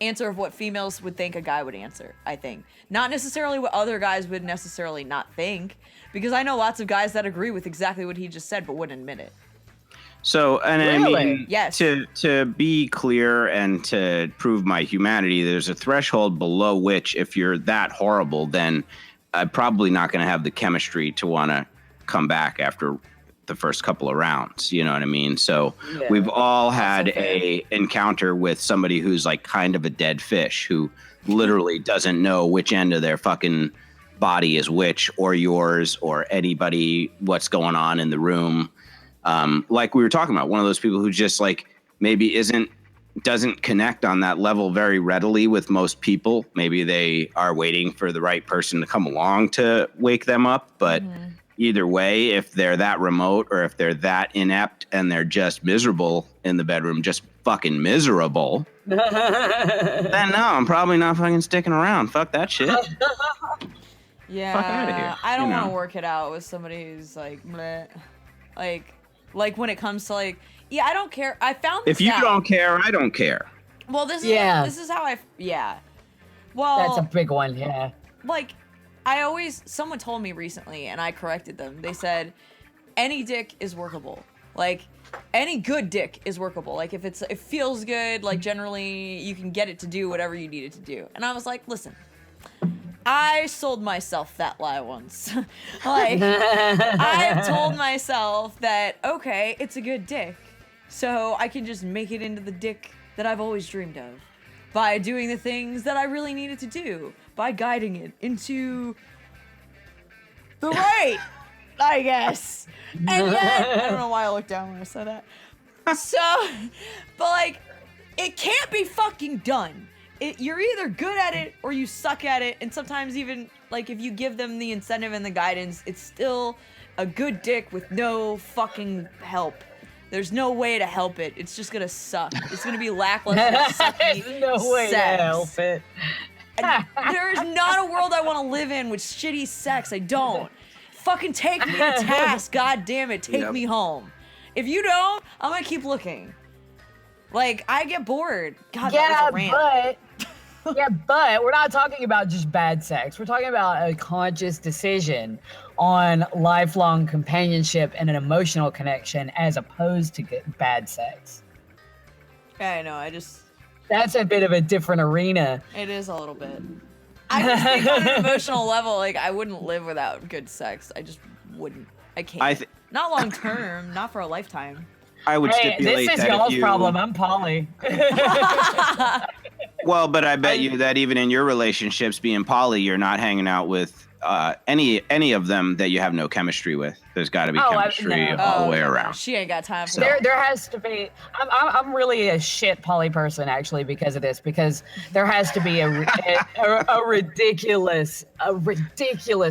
answer of what females would think a guy would answer, I think. Not necessarily what other guys would necessarily not think, because I know lots of guys that agree with exactly what he just said but wouldn't admit it. So, and really? I mean, yes. To be clear and to prove my humanity, there's a threshold below which, if you're that horrible, then I'm probably not going to have the chemistry to want to come back after the first couple of rounds. You know what I mean? So we've all had a encounter with somebody who's like kind of a dead fish, who literally doesn't know which end of their fucking body is which, or yours, or anybody, what's going on in the room. Like we were talking about, one of those people who just like maybe doesn't connect on that level very readily with most people. Maybe they are waiting for the right person to come along to wake them up. But either way, if they're that remote or if they're that inept and they're just miserable in the bedroom, just fucking miserable, then no, I'm probably not fucking sticking around. Fuck that shit. Yeah, Fuck outta here, I don't want to work it out with somebody who's like, bleh. Like when it comes to like, yeah, I don't care. I found this if you out. don't care, I don't care. Well, this is how well, that's a big one. Yeah. Like, someone told me recently, and I corrected them. They said, any dick is workable. Like, any good dick is workable. Like, if it feels good, like generally you can get it to do whatever you need it to do. And I was like, listen, I sold myself that lie once. Like, I've told myself that, okay, it's a good dick, so I can just make it into the dick that I've always dreamed of by doing the things that I really needed to do, by guiding it into the right, I guess. And yet, I don't know why I looked down when I said that. So, but like, it can't be fucking done. You're either good at it or you suck at it, and sometimes even like if you give them the incentive and the guidance, it's still a good dick with no fucking help. There's no way to help it. It's just gonna suck. It's gonna be lackluster, sucky There's no way sex. to help it. There is not a world I want to live in with shitty sex. I don't. Fucking take me to task. God damn it. Take me home. If you don't, I'm gonna keep looking. Like, I get bored. God, that was a rant. But we're not talking about just bad sex. We're talking about a conscious decision on lifelong companionship and an emotional connection as opposed to bad sex. Yeah, I know. That's a bit of a different arena. It is a little bit. I just think on an emotional level, like, I wouldn't live without good sex. I just wouldn't. I can't. Not long term. Not for a lifetime. I would stipulate this is that y'all's problem. I'm poly. Well, but I bet you that even in your relationships, being poly, you're not hanging out with any of them that you have no chemistry with. There's got to be chemistry all the way around. She ain't got time for that. There has to be. I'm really a shit poly person actually because of this. Because there has to be a ridiculous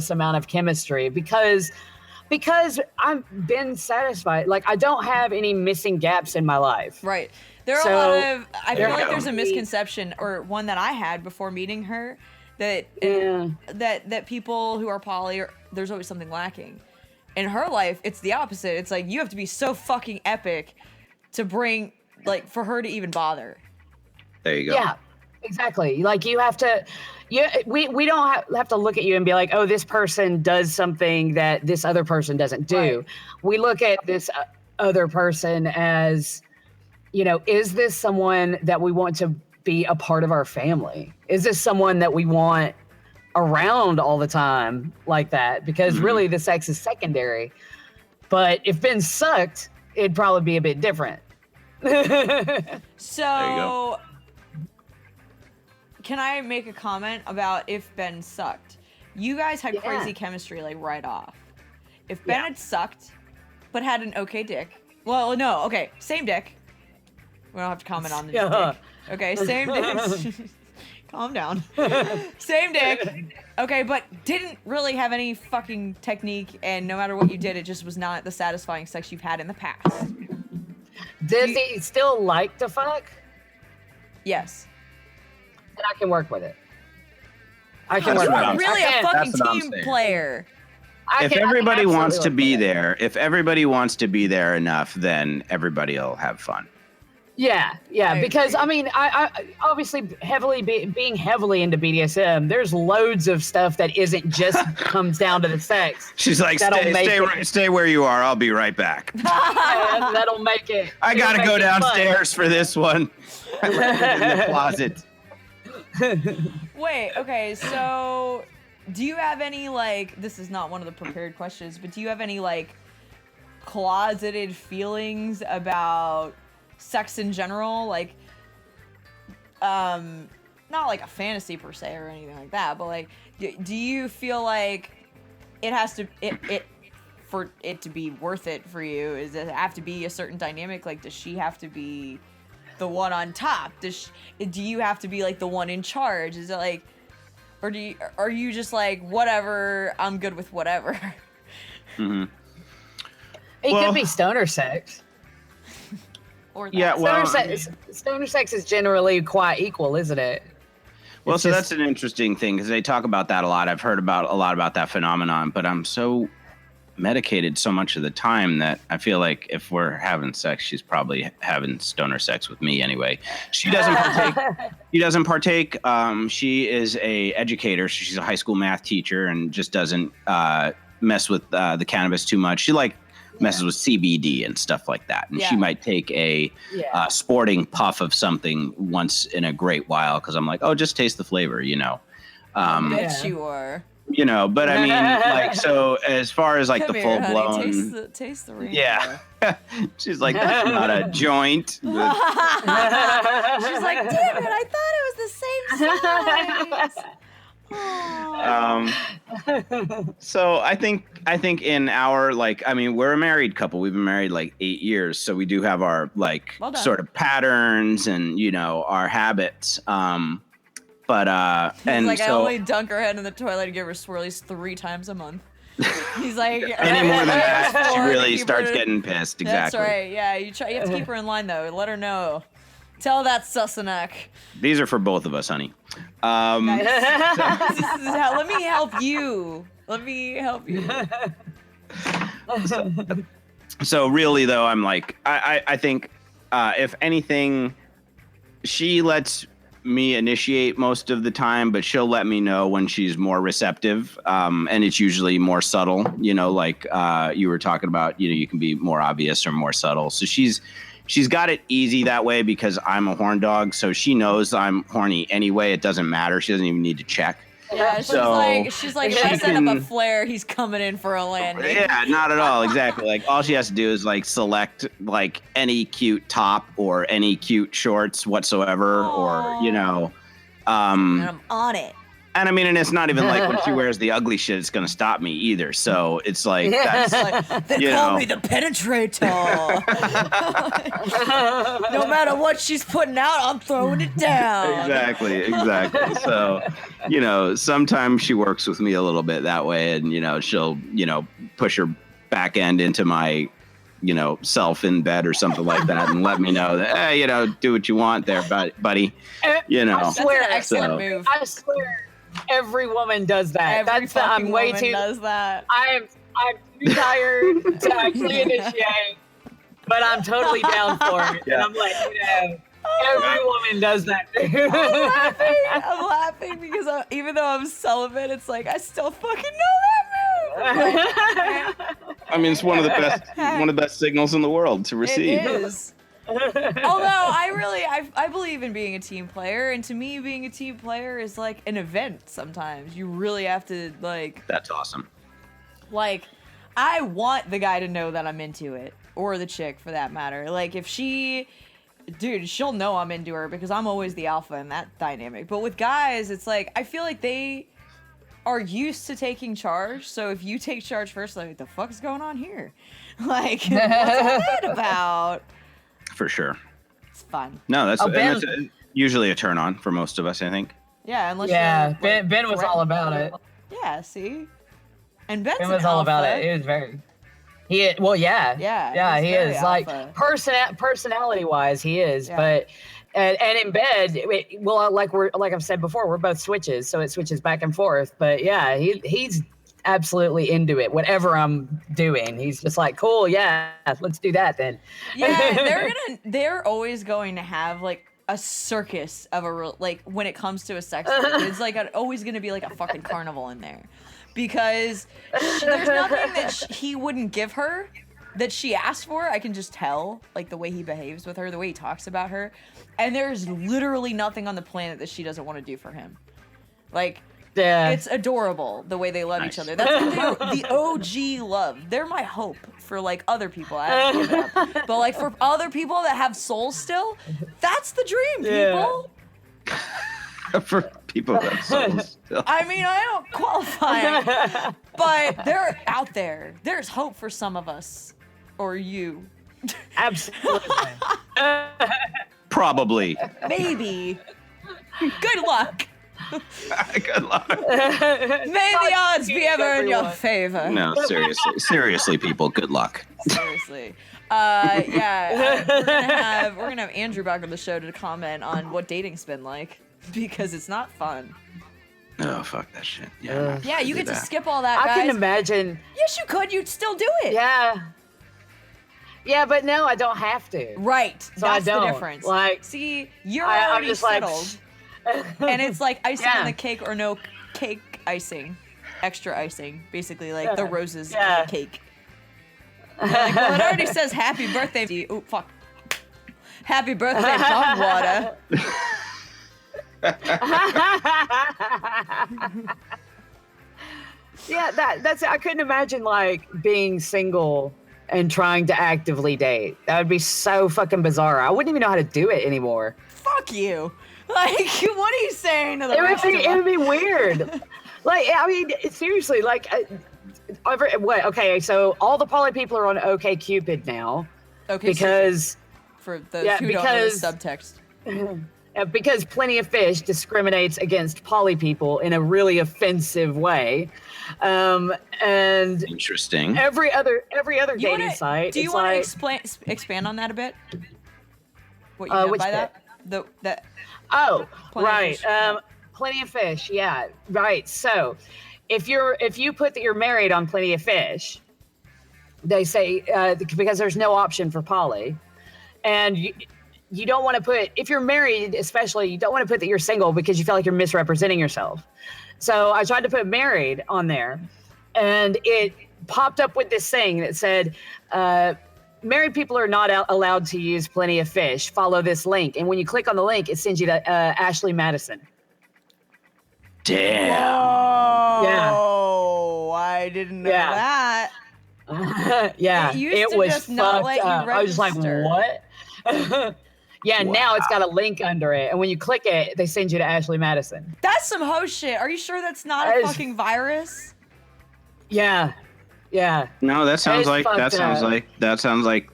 amount of chemistry because I've been satisfied. Like, I don't have any missing gaps in my life. Right. There are a lot of, I feel like there's a misconception, or one that I had before meeting her, that that people who are poly, there's always something lacking. In her life, it's the opposite. It's like, you have to be so fucking epic to bring, like, for her to even bother. There you go. Yeah, exactly. Like, you have to... we don't have to look at you and be like, oh, this person does something that this other person doesn't do. Right. We look at this other person as, is this someone that we want to be a part of our family? Is this someone that we want around all the time like that? Because really the sex is secondary. But if Ben sucked, it'd probably be a bit different. So... can I make a comment about if Ben sucked? You guys had Yeah. crazy chemistry like right off. If Ben Yeah. had sucked, but had an okay dick. Well, no, okay, same dick. We don't have to comment on the Yeah. dick. Okay, same dick. Calm down. Same dick. Okay, but didn't really have any fucking technique, and no matter what you did, it just was not the satisfying sex you've had in the past. Does he still like to fuck? Yes. Then I can work with it. I can That's work what with I'm it. Really I a can- fucking That's what I'm team saying. player. If I can everybody wants to absolutely be work with it. there, if everybody wants to be there enough, then everybody will have fun. Yeah, I because agree. I mean, I obviously being heavily into BDSM, there's loads of stuff that isn't just comes down to the sex. She's like, That'll make stay where you are. I'll be right back. Yeah, that'll make it. I it'll gotta make go it fun. downstairs for this one. I left it in the closet. Wait, okay, so do you have any, like, this is not one of the prepared questions, but do you have any, like, closeted feelings about sex in general? Like, not like a fantasy per se or anything like that, but like, do you feel like it has to, for it to be worth it for you, is it have to be a certain dynamic? Like, does she have to be the one on top? Do you have to be like the one in charge? Is it like, or are you just like, whatever, I'm good with whatever? hmm It Well- could be stoner sex. Or Yeah, that? well- Stoner sex is generally quite equal, isn't it? Well, It's so just- that's an interesting thing because they talk about that a lot. I've heard about a lot about that phenomenon, but I'm so medicated so much of the time that I feel like if we're having sex, she's probably having stoner sex with me anyway. She doesn't partake. She doesn't partake. She is a educator. So she's a high school math teacher and just doesn't mess with the cannabis too much. She messes with CBD and stuff like that. And she Yeah. might take a sporting puff of something once in a great while because I'm like, oh, just taste the flavor, you know. Bet you are. You know, but I mean, like, so as far as like Come the here, full honey. blown, Taste the rainbow. yeah, she's like, that's not a joint. She's like, damn it, I thought it was the same size. Aw. So I think in our, like, I mean, we're a married couple. We've been married like 8 years, so we do have our like Well done. sort of patterns and you know our habits. But and He's like, I so only dunk her head in the toilet and give her swirlies 3 times a month. He's like, any more than that, she Four to really keep starts her- getting pissed. Exactly. That's right. Yeah, you have to keep her in line though. Let her know. Tell that Susanak. These are for both of us, honey. Let me help you. Let me help you. So really, though, I'm like, I think if anything, she lets me initiate most of the time, but she'll let me know when she's more receptive. And it's usually more subtle, you know, like you were talking about, you know, you can be more obvious or more subtle. So she's got it easy that way because I'm a horn dog. So she knows I'm horny anyway. It doesn't matter. She doesn't even need to check. Yeah, she's So, like, if she I set up a can- flare, he's coming in for a landing. Yeah, not at all. Exactly. Like all she has to do is like select like any cute top or any cute shorts whatsoever, or you know, And I'm on it. and I mean, and it's not even like when she wears the ugly shit, it's gonna stop me either. So it's like that's They you call know. me the penetrator. No matter what she's putting out, I'm throwing it down. Exactly. So, you know, sometimes she works with me a little bit that way, and you know, she'll, you know, push her back end into my, you know, self in bed or something like that, and let me know that, hey, you know, do what you want there, buddy. You know, That's an excellent move. I swear, every woman does that. Every That's fucking I'm way woman too. does that. I'm too tired to actually initiate, but I'm totally down for it. Yeah. And I'm like, you know, every woman does that. I'm laughing because even though I'm celibate, it's like I still fucking know that move. I mean, it's one of the best signals in the world to receive. It is. Although I believe in being a team player, and to me, being a team player is like an event. Sometimes you really have to like That's awesome. I want the guy to know that I'm into it, or the chick for that matter. Like if she dude, she'll know I'm into her because I'm always the alpha in that dynamic. But with guys, it's like, I feel like they are used to taking charge. So if you take charge first, like, what the fuck's going on here? Like, what's all that about? For sure. It's fun. No, that's, Ben- that's usually a turn on for most of us, I think. Yeah, unless Yeah, you're, Ben was all about it. Yeah, see? And Ben's Ben an was all about alpha. it. He was very. Well, yeah, Yeah, he he's very is. Like alpha. personality-wise, he is. Yeah. But and in bed, like I've said before, we're both switches, so it switches back and forth. But yeah, he's absolutely into it. Whatever I'm doing, he's just like, cool, yeah, let's do that then. Yeah, they're always going to have like a circus of like when it comes to a sex life. It's like always going to be like a fucking carnival in there. Because there's nothing that he wouldn't give her that she asked for. I can just tell, like, the way he behaves with her, the way he talks about her. And there's literally nothing on the planet that she doesn't want to do for him. Like, Yeah. it's adorable the way they love each other. That's like the OG love. They're my hope for, like, other people. I have to give it up. But, like, for other people that have souls still, that's the dream, people. For people that souls still. I mean, I don't qualify, but they're out there. There's hope for some of us, or you. Absolutely. Probably. Maybe. Good luck. Good luck. May the odds be ever in your favor. No, seriously, people, good luck. Seriously. We're gonna have Andrew back on the show to comment on what dating's been like, because it's not fun. Oh, fuck that shit. Yeah. Yeah, you do get to that. skip all that, I guys. can imagine. Yes, you could. You'd still do it. Yeah, but no, I don't have to. Right. So I That's the don't. difference. Like, see, you're I'm already just like, settled. And it's like icing Yeah. on the cake or no cake icing. Extra icing. Basically, like the roses on Yeah. the cake. You're like, well, it already says happy birthday. Oh, fuck. Happy birthday, bong water. Yeah, that's I couldn't imagine like being single and trying to actively date. That would be so fucking bizarre. I wouldn't even know how to do it anymore. Fuck you. Like, what are you saying to the It rest of would us? be weird. Like, I mean, seriously, like, okay, so all the poly people are on OkCupid now. Okay, because for those who don't know the subtext. Because Plenty of Fish discriminates against poly people in a really offensive way, and Interesting. every other dating site. Do you it's want like, to expand on that a bit? What you meant which by bit? that? Oh, Plenty of right. Fish, yeah. Plenty of Fish. Yeah, right. So, if you put that you're married on Plenty of Fish, they say because there's no option for poly, and you don't want to put, if you're married especially, you don't want to put that you're single because you feel like you're misrepresenting yourself. So I tried to put married on there, and it popped up with this thing that said, married people are not allowed to use Plenty of Fish. Follow this link. And when you click on the link, it sends you to Ashley Madison. Damn. Oh, I didn't know that. Yeah, It used it to was just not fucked let you up. I was just like, register. what? Yeah, now it's got a link under it. And when you click it, they send you to Ashley Madison. That's some ho shit. Are you sure that's not That a is- fucking virus? Yeah. No, that sounds It's like fucked up.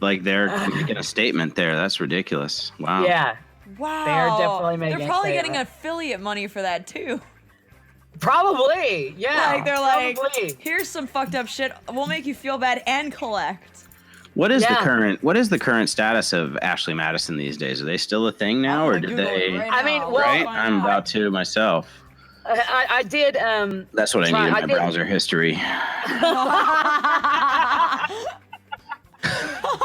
like they're making a statement there. That's ridiculous. Wow. Yeah. Wow. They're definitely making They're a probably getting statement. affiliate money for that too. Probably. Yeah. Like they're like, probably. here's some fucked up shit. We'll make you feel bad and collect. What is Yeah. the current status of Ashley Madison these days? Are they still a thing now, or did Google it they? right I mean, now. well, Right, Find I'm out. about to myself. I did. That's what I Try- need in I my did- browser history.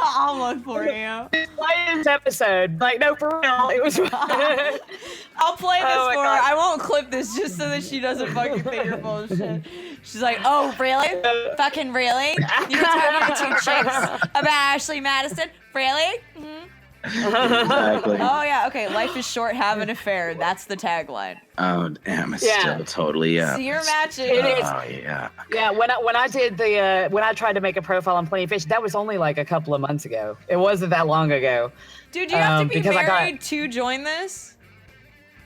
I'll look for you. Play this episode. Like, no, for real. It was. I'll play this Oh my for her. God. I won't clip this just so that she doesn't fucking think you're full of shit. She's like, oh, really? Fucking really? You were talking to two chicks about Ashley Madison? Really? Exactly. Oh yeah, okay. Life is short, have an affair. That's the tagline. Oh damn, it's Yeah. still totally So you're matching. It is. Oh yeah. Yeah, when I did the when I tried to make a profile on Plenty of Fish, that was only like a couple of months ago. It wasn't that long ago. Dude, do you have to be because I got- married to join this?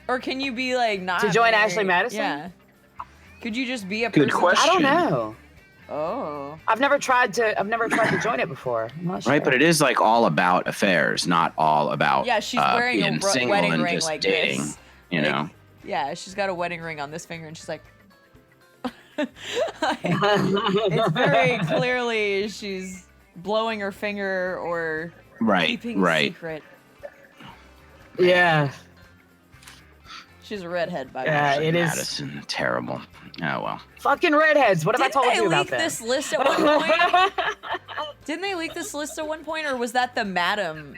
Or can you be like not To join married? Ashley Madison? Yeah. Could you just be a Good person? question. I don't know. Oh. I've never tried to join it before. I'm not sure. Right, but it is like all about affairs, not all about Yeah, she's wearing a being single wedding and ring just like dating. this. You Like, know. Yeah, she's got a wedding ring on this finger and she's like it's very clearly she's blowing her finger or Right. keeping a Right. secret. Yeah. She's a redhead, by the Yeah, way. it is. Madison, terrible. Oh well. Fucking redheads. What have I Didn't told they you about leak them? this list at one point? Didn't they leak this list at one point, or was that the Madam?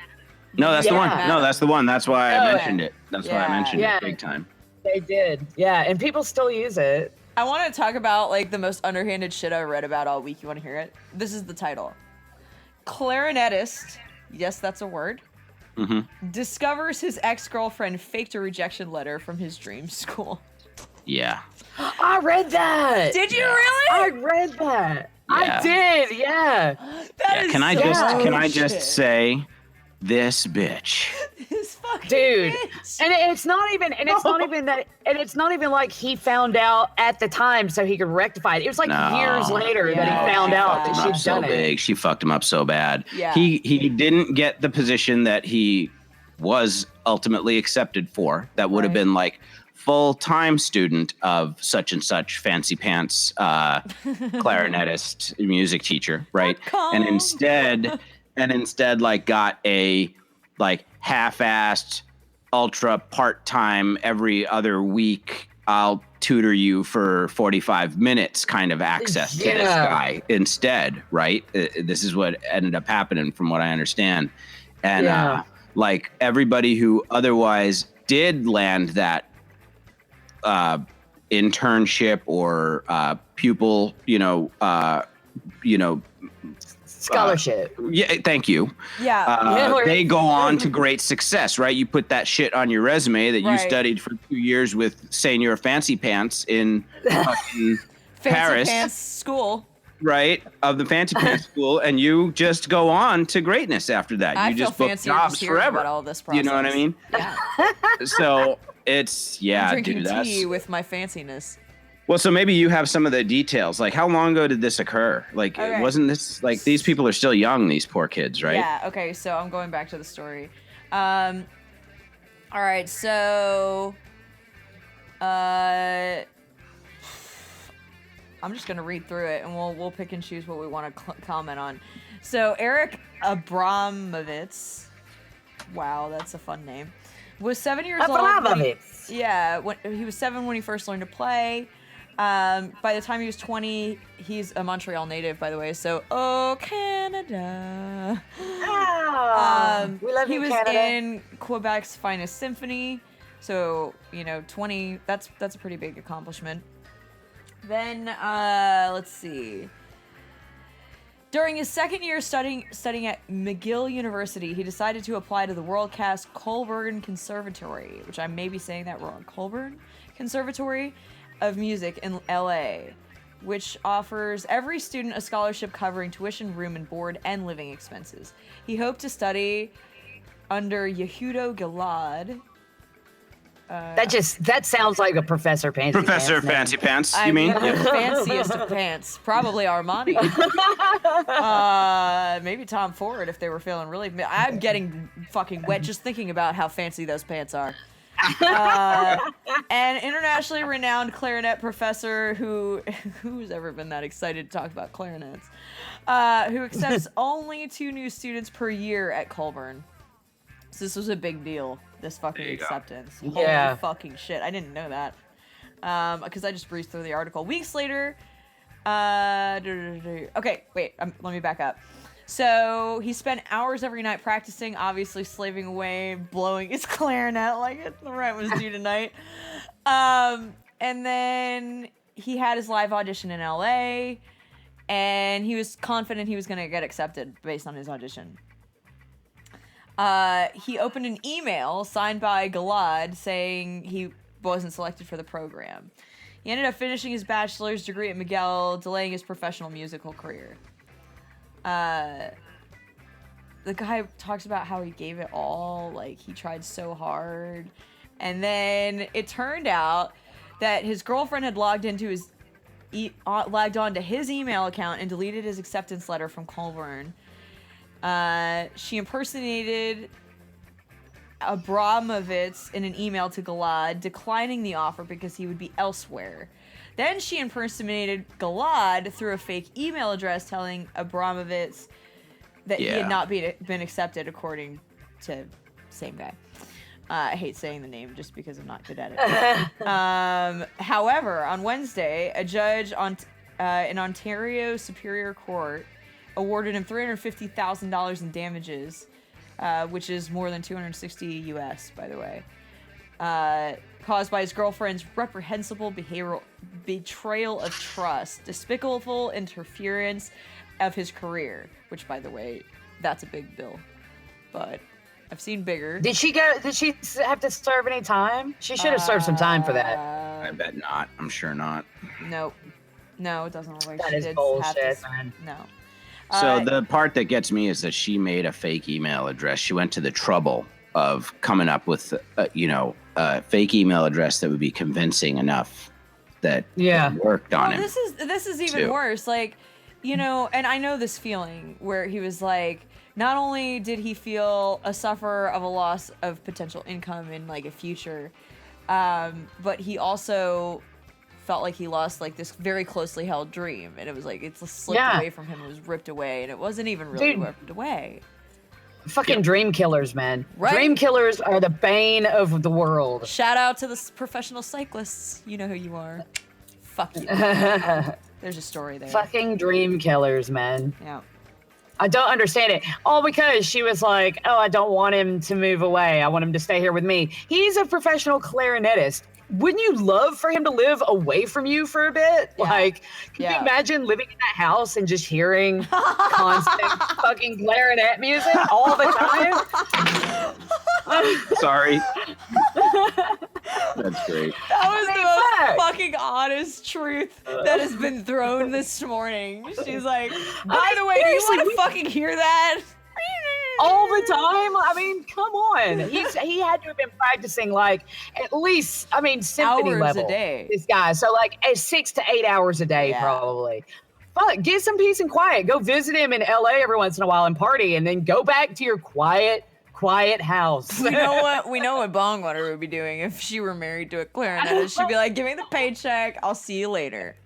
No, that's the one. Yeah. No, that's the one. That's why I Oh, mentioned it. That's why yeah. I mentioned Yeah. it big time. They did. Yeah, and people still use it. I want to talk about like the most underhanded shit I read about all week. You want to hear it? This is the title. Clarinetist, yes, that's a word, discovers his ex-girlfriend faked a rejection letter from his dream school. Yeah. I read that. Did you Yeah. I really? read that. Yeah. I did. Yeah. That Yeah. is Can I so just shit. say this bitch? This fucking Dude, bitch. and it's not even like he found out at the time so he could rectify it. It was like No. years later that Yeah. he found out Fucked that him she'd Up so done it. big. She fucked him up so bad. Yeah. He didn't get the position that he was ultimately accepted for. That would have Right. been like full-time student of such and such fancy pants clarinetist music teacher, right? And instead like got a like half-assed ultra part-time every other week I'll tutor you for 45 minutes kind of access to this Yeah. guy instead, right? This is what ended up happening from what I understand. And Yeah. like everybody who otherwise did land that internship or pupil, Scholarship. yeah, thank you. Yeah. They go on to great success, right? You put that shit on your resume that you Right. studied for 2 years with Senior Fancy Pants in fucking Fancy Paris, pants school. right? Of the Fancy Pants school, and you just go on to greatness after that. I You feel just book fancier jobs just hearing forever. about all this You know what I process. mean? Yeah. So it's I'm drinking dude. That's tea with my fanciness. well. So maybe you have some of the details. Like, how long ago did this occur? Like, Okay. wasn't this like these people are still young? These poor kids, right? Yeah, okay, so I'm going back to the story. All right, so I'm just gonna read through it, and we'll pick and choose what we want to comment on. So Eric Abramovitz, wow, that's a fun name, was 7 years old. Abramovitz. Yeah, when he was 7 when he first learned to play. By the time he was 20, he's a Montreal native, by the way. So, oh Canada. We love He you, was Canada. in Quebec's finest symphony. So, 20, that's a pretty big accomplishment. Then, let's see. During his second year studying at McGill University, he decided to apply to the world-class Colburn Conservatory, which I may be saying that wrong. Colburn Conservatory of Music in LA, which offers every student a scholarship covering tuition, room and board, and living expenses. He hoped to study under Yehuda Gilad. That sounds like a Professor Fancy Professor Pants name. Fancy Pants, I you mean? the fanciest of pants. Probably Armani. Maybe Tom Ford if they were feeling really... I'm getting fucking wet just thinking about how fancy those pants are. An internationally renowned clarinet professor who's ever been that excited to talk about clarinets, who accepts only 2 new students per year at Colburn. So this was a big deal, this fucking acceptance. Yeah. Holy fucking shit. I didn't know that. Because I just breezed through the article. Weeks later, okay, wait, let me back up. So he spent hours every night practicing, obviously slaving away, blowing his clarinet like the rent was due tonight. And then he had his live audition in LA, and he was confident he was going to get accepted based on his audition. he opened an email signed by Gilad saying he wasn't selected for the program. He ended up finishing his bachelor's degree at McGill, delaying his professional musical career. The guy talks about how he gave it all, like he tried so hard. And then it turned out that his girlfriend had logged onto his email account and deleted his acceptance letter from Colburn. She impersonated Abramovitz in an email to Gilad, declining the offer because he would be elsewhere. Then she impersonated Gilad through a fake email address, telling Abramovitz that he had not been accepted, according to same guy. I hate saying the name just because I'm not good at it. However, on Wednesday, a judge in Ontario Superior Court awarded him $350,000 in damages, which is more than $260 US, by the way, caused by his girlfriend's reprehensible betrayal of trust, despicable interference of his career, which, by the way, that's a big bill, but I've seen bigger. Did she have to serve any time? She should have served some time for that. I bet not. I'm sure not. Nope. No, it doesn't look like That she is did bullshit, have to. man. No. So the part that gets me is that she made a fake email address. She went to the trouble of coming up with, a fake email address that would be convincing enough that it worked on him. This is even worse. Like, and I know this feeling where he was like, not only did he feel a sufferer of a loss of potential income in like a future, but he also felt like he lost like this very closely held dream, and it was like it slipped away from him. It was ripped away, and it wasn't even really ripped away. Fucking dream killers, man. Right? Dream killers are the bane of the world. Shout out to the professional cyclists. You know who you are. Fuck you. There's a story there. Fucking dream killers, man. Yeah. I don't understand it. All because she was like, oh, I don't want him to move away. I want him to stay here with me. He's a professional clarinetist. Wouldn't you love for him to live away from you for a bit? Yeah. Like, can you imagine living in that house and just hearing constant fucking clarinet music all the time? Sorry. That's great. That was the most fucking honest truth that has been thrown this morning. She's like, by the way, do you want to fucking hear that? All the time? I mean, come on. He had to have been practicing like at least, symphony hours level. A day. This guy. So like 6 to 8 hours a day, probably. Fuck, get some peace and quiet. Go visit him in LA every once in a while and party, and then go back to your quiet house. We know what Bongwater would be doing if she were married to a clarinetist. She'd be like, give me the paycheck. I'll see you later.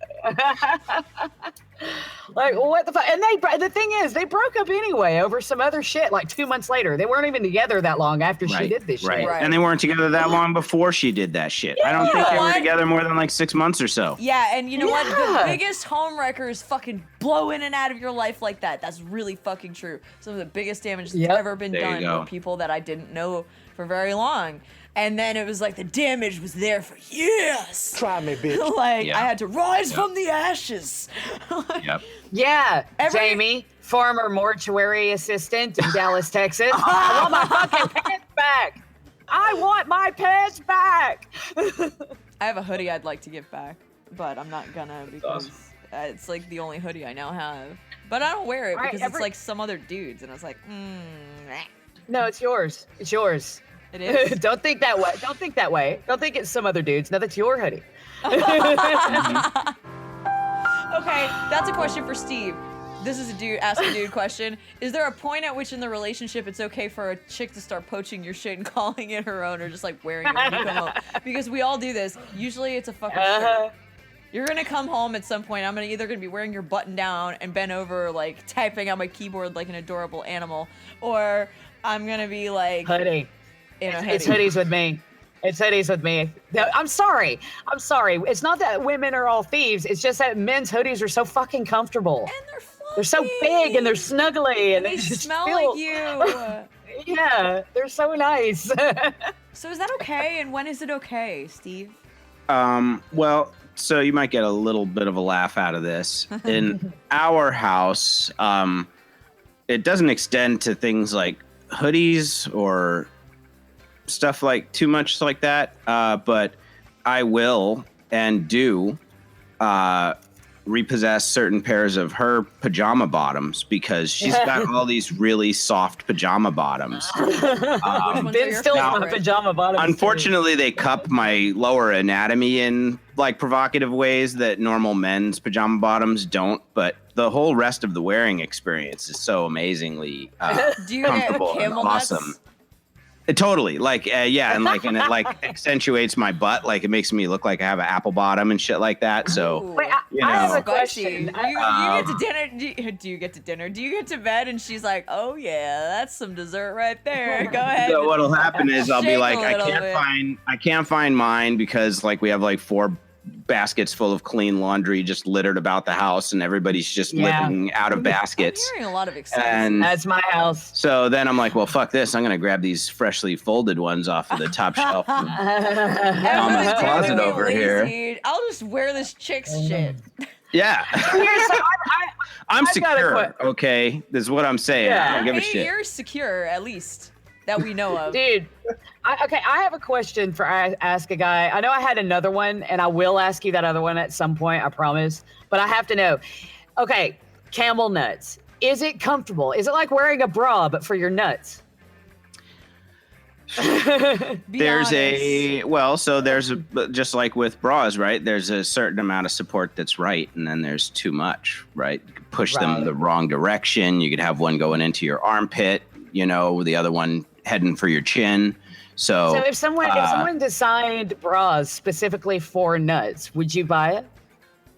Like, what the fuck? And the thing is, they broke up anyway over some other shit like 2 months later. They weren't even together that long after she did this shit. Right. And they weren't together that long before she did that shit. I don't think they were together more than like 6 months or so. Yeah, and you know what? The biggest homewreckers fucking blow in and out of your life like that. That's really fucking true. Some of the biggest damage that's ever been done were people that I didn't know for very long. And then it was like the damage was there for years. Try me, bitch. I had to rise from the ashes. Yeah, Jamie, former mortuary assistant in Dallas, Texas. I want my fucking pants back. I want my pants back. I have a hoodie I'd like to give back, but I'm not gonna because it's like the only hoodie I now have. But I don't wear it because it's like some other dudes, and I was like, No, it's yours. It's yours. It is. Don't think that way. Don't think that way. Don't think it's some other dude's. No, that's your hoodie. Okay, that's a question for Steve. This is a ask a dude question. Is there a point at which in the relationship it's okay for a chick to start poaching your shit and calling it her own, or just like wearing it when you come home? Because we all do this. Usually it's a fucking shirt. You're gonna come home at some point. I'm either gonna be wearing your button down and bent over, like typing on my keyboard like an adorable animal, or I'm gonna be like hoodie. In a hoodie. It's hoodies with me. It's hoodies with me. No, I'm sorry. It's not that women are all thieves. It's just that men's hoodies are so fucking comfortable. And they're fluffy. They're so big and they're snuggly and they just smell feel, like you. Yeah, they're so nice. So is that okay? And when is it okay, Steve? Well, so you might get a little bit of a laugh out of this. In our house, it doesn't extend to things like hoodies or stuff like too much like that, but I will and do repossess certain pairs of her pajama bottoms because she's got all these really soft pajama bottoms. Ben still in my pajama bottoms. Unfortunately, they cup my lower anatomy in like provocative ways that normal men's pajama bottoms don't. But the whole rest of the wearing experience is so amazingly Do you get comfortable and camel nuts? awesome. Totally, like yeah, and it like accentuates my butt, like it makes me look like I have an apple bottom and shit like that. So Ooh. Wait, you I have know. a question. You get to dinner. Do you get to dinner? Do you get to bed? And she's like, "Oh yeah, that's some dessert right there. Go ahead." So what'll happen is I'll be Shake a like, little bit. I can't find mine because like we have like 4 baskets full of clean laundry just littered about the house, and everybody's just living out of baskets. I'm hearing a lot of excuses. And That's my house. so then I'm like, well, fuck this. I'm gonna grab these freshly folded ones off of the top shelf. Mama's Everybody's closet gonna be over here. lazy. I'll just wear this chick's shit. Yeah. I'm I've got a secure. Okay, this is what I'm saying. I don't give a Hey, shit. you're secure, at least that we know of. Dude, I have a question for Ask a Guy. I know I had another one, and I will ask you that other one at some point, I promise. But I have to know. Okay, camel nuts. Is it comfortable? Is it like wearing a bra, but for your nuts? Be There's honest. there's just like with bras, right? There's a certain amount of support that's right, and then there's too much, right? You could push them the wrong direction. You could have one going into your armpit, the other one heading for your chin. So if someone designed bras specifically for nuts, would you buy it?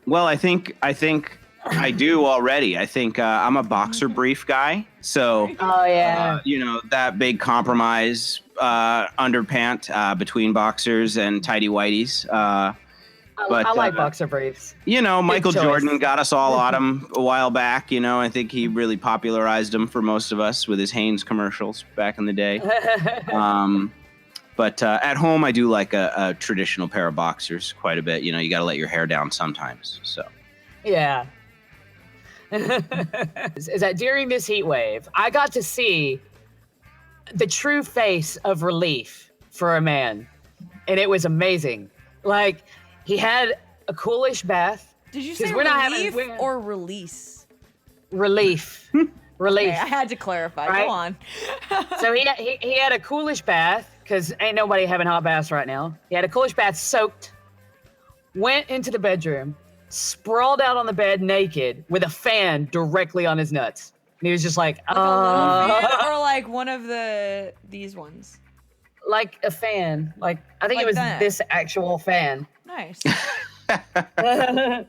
well, I think I do already. I think I'm a boxer brief guy, so Oh yeah. that big compromise underpant between boxers and tighty whities. But I like boxer briefs. Michael choice. Jordan got us all on him a while back. I think he really popularized them for most of us with his Hanes commercials back in the day. But at home, I do like a traditional pair of boxers quite a bit. You got to let your hair down sometimes. So Yeah. Is that during this heat wave, I got to see the true face of relief for a man, and it was amazing. Like, he had a coolish bath. Did you 'Cause say we're not relief having- or release? Relief. Relief. Okay, I had to clarify. Right? Go on. So he had a coolish bath, because ain't nobody having hot baths right now. He had a coolish bath, soaked, went into the bedroom, sprawled out on the bed naked with a fan directly on his nuts. And he was just like, Like a little fan or like one of these ones. like a fan. Like, I think Like it was that. this actual fan. Nice. And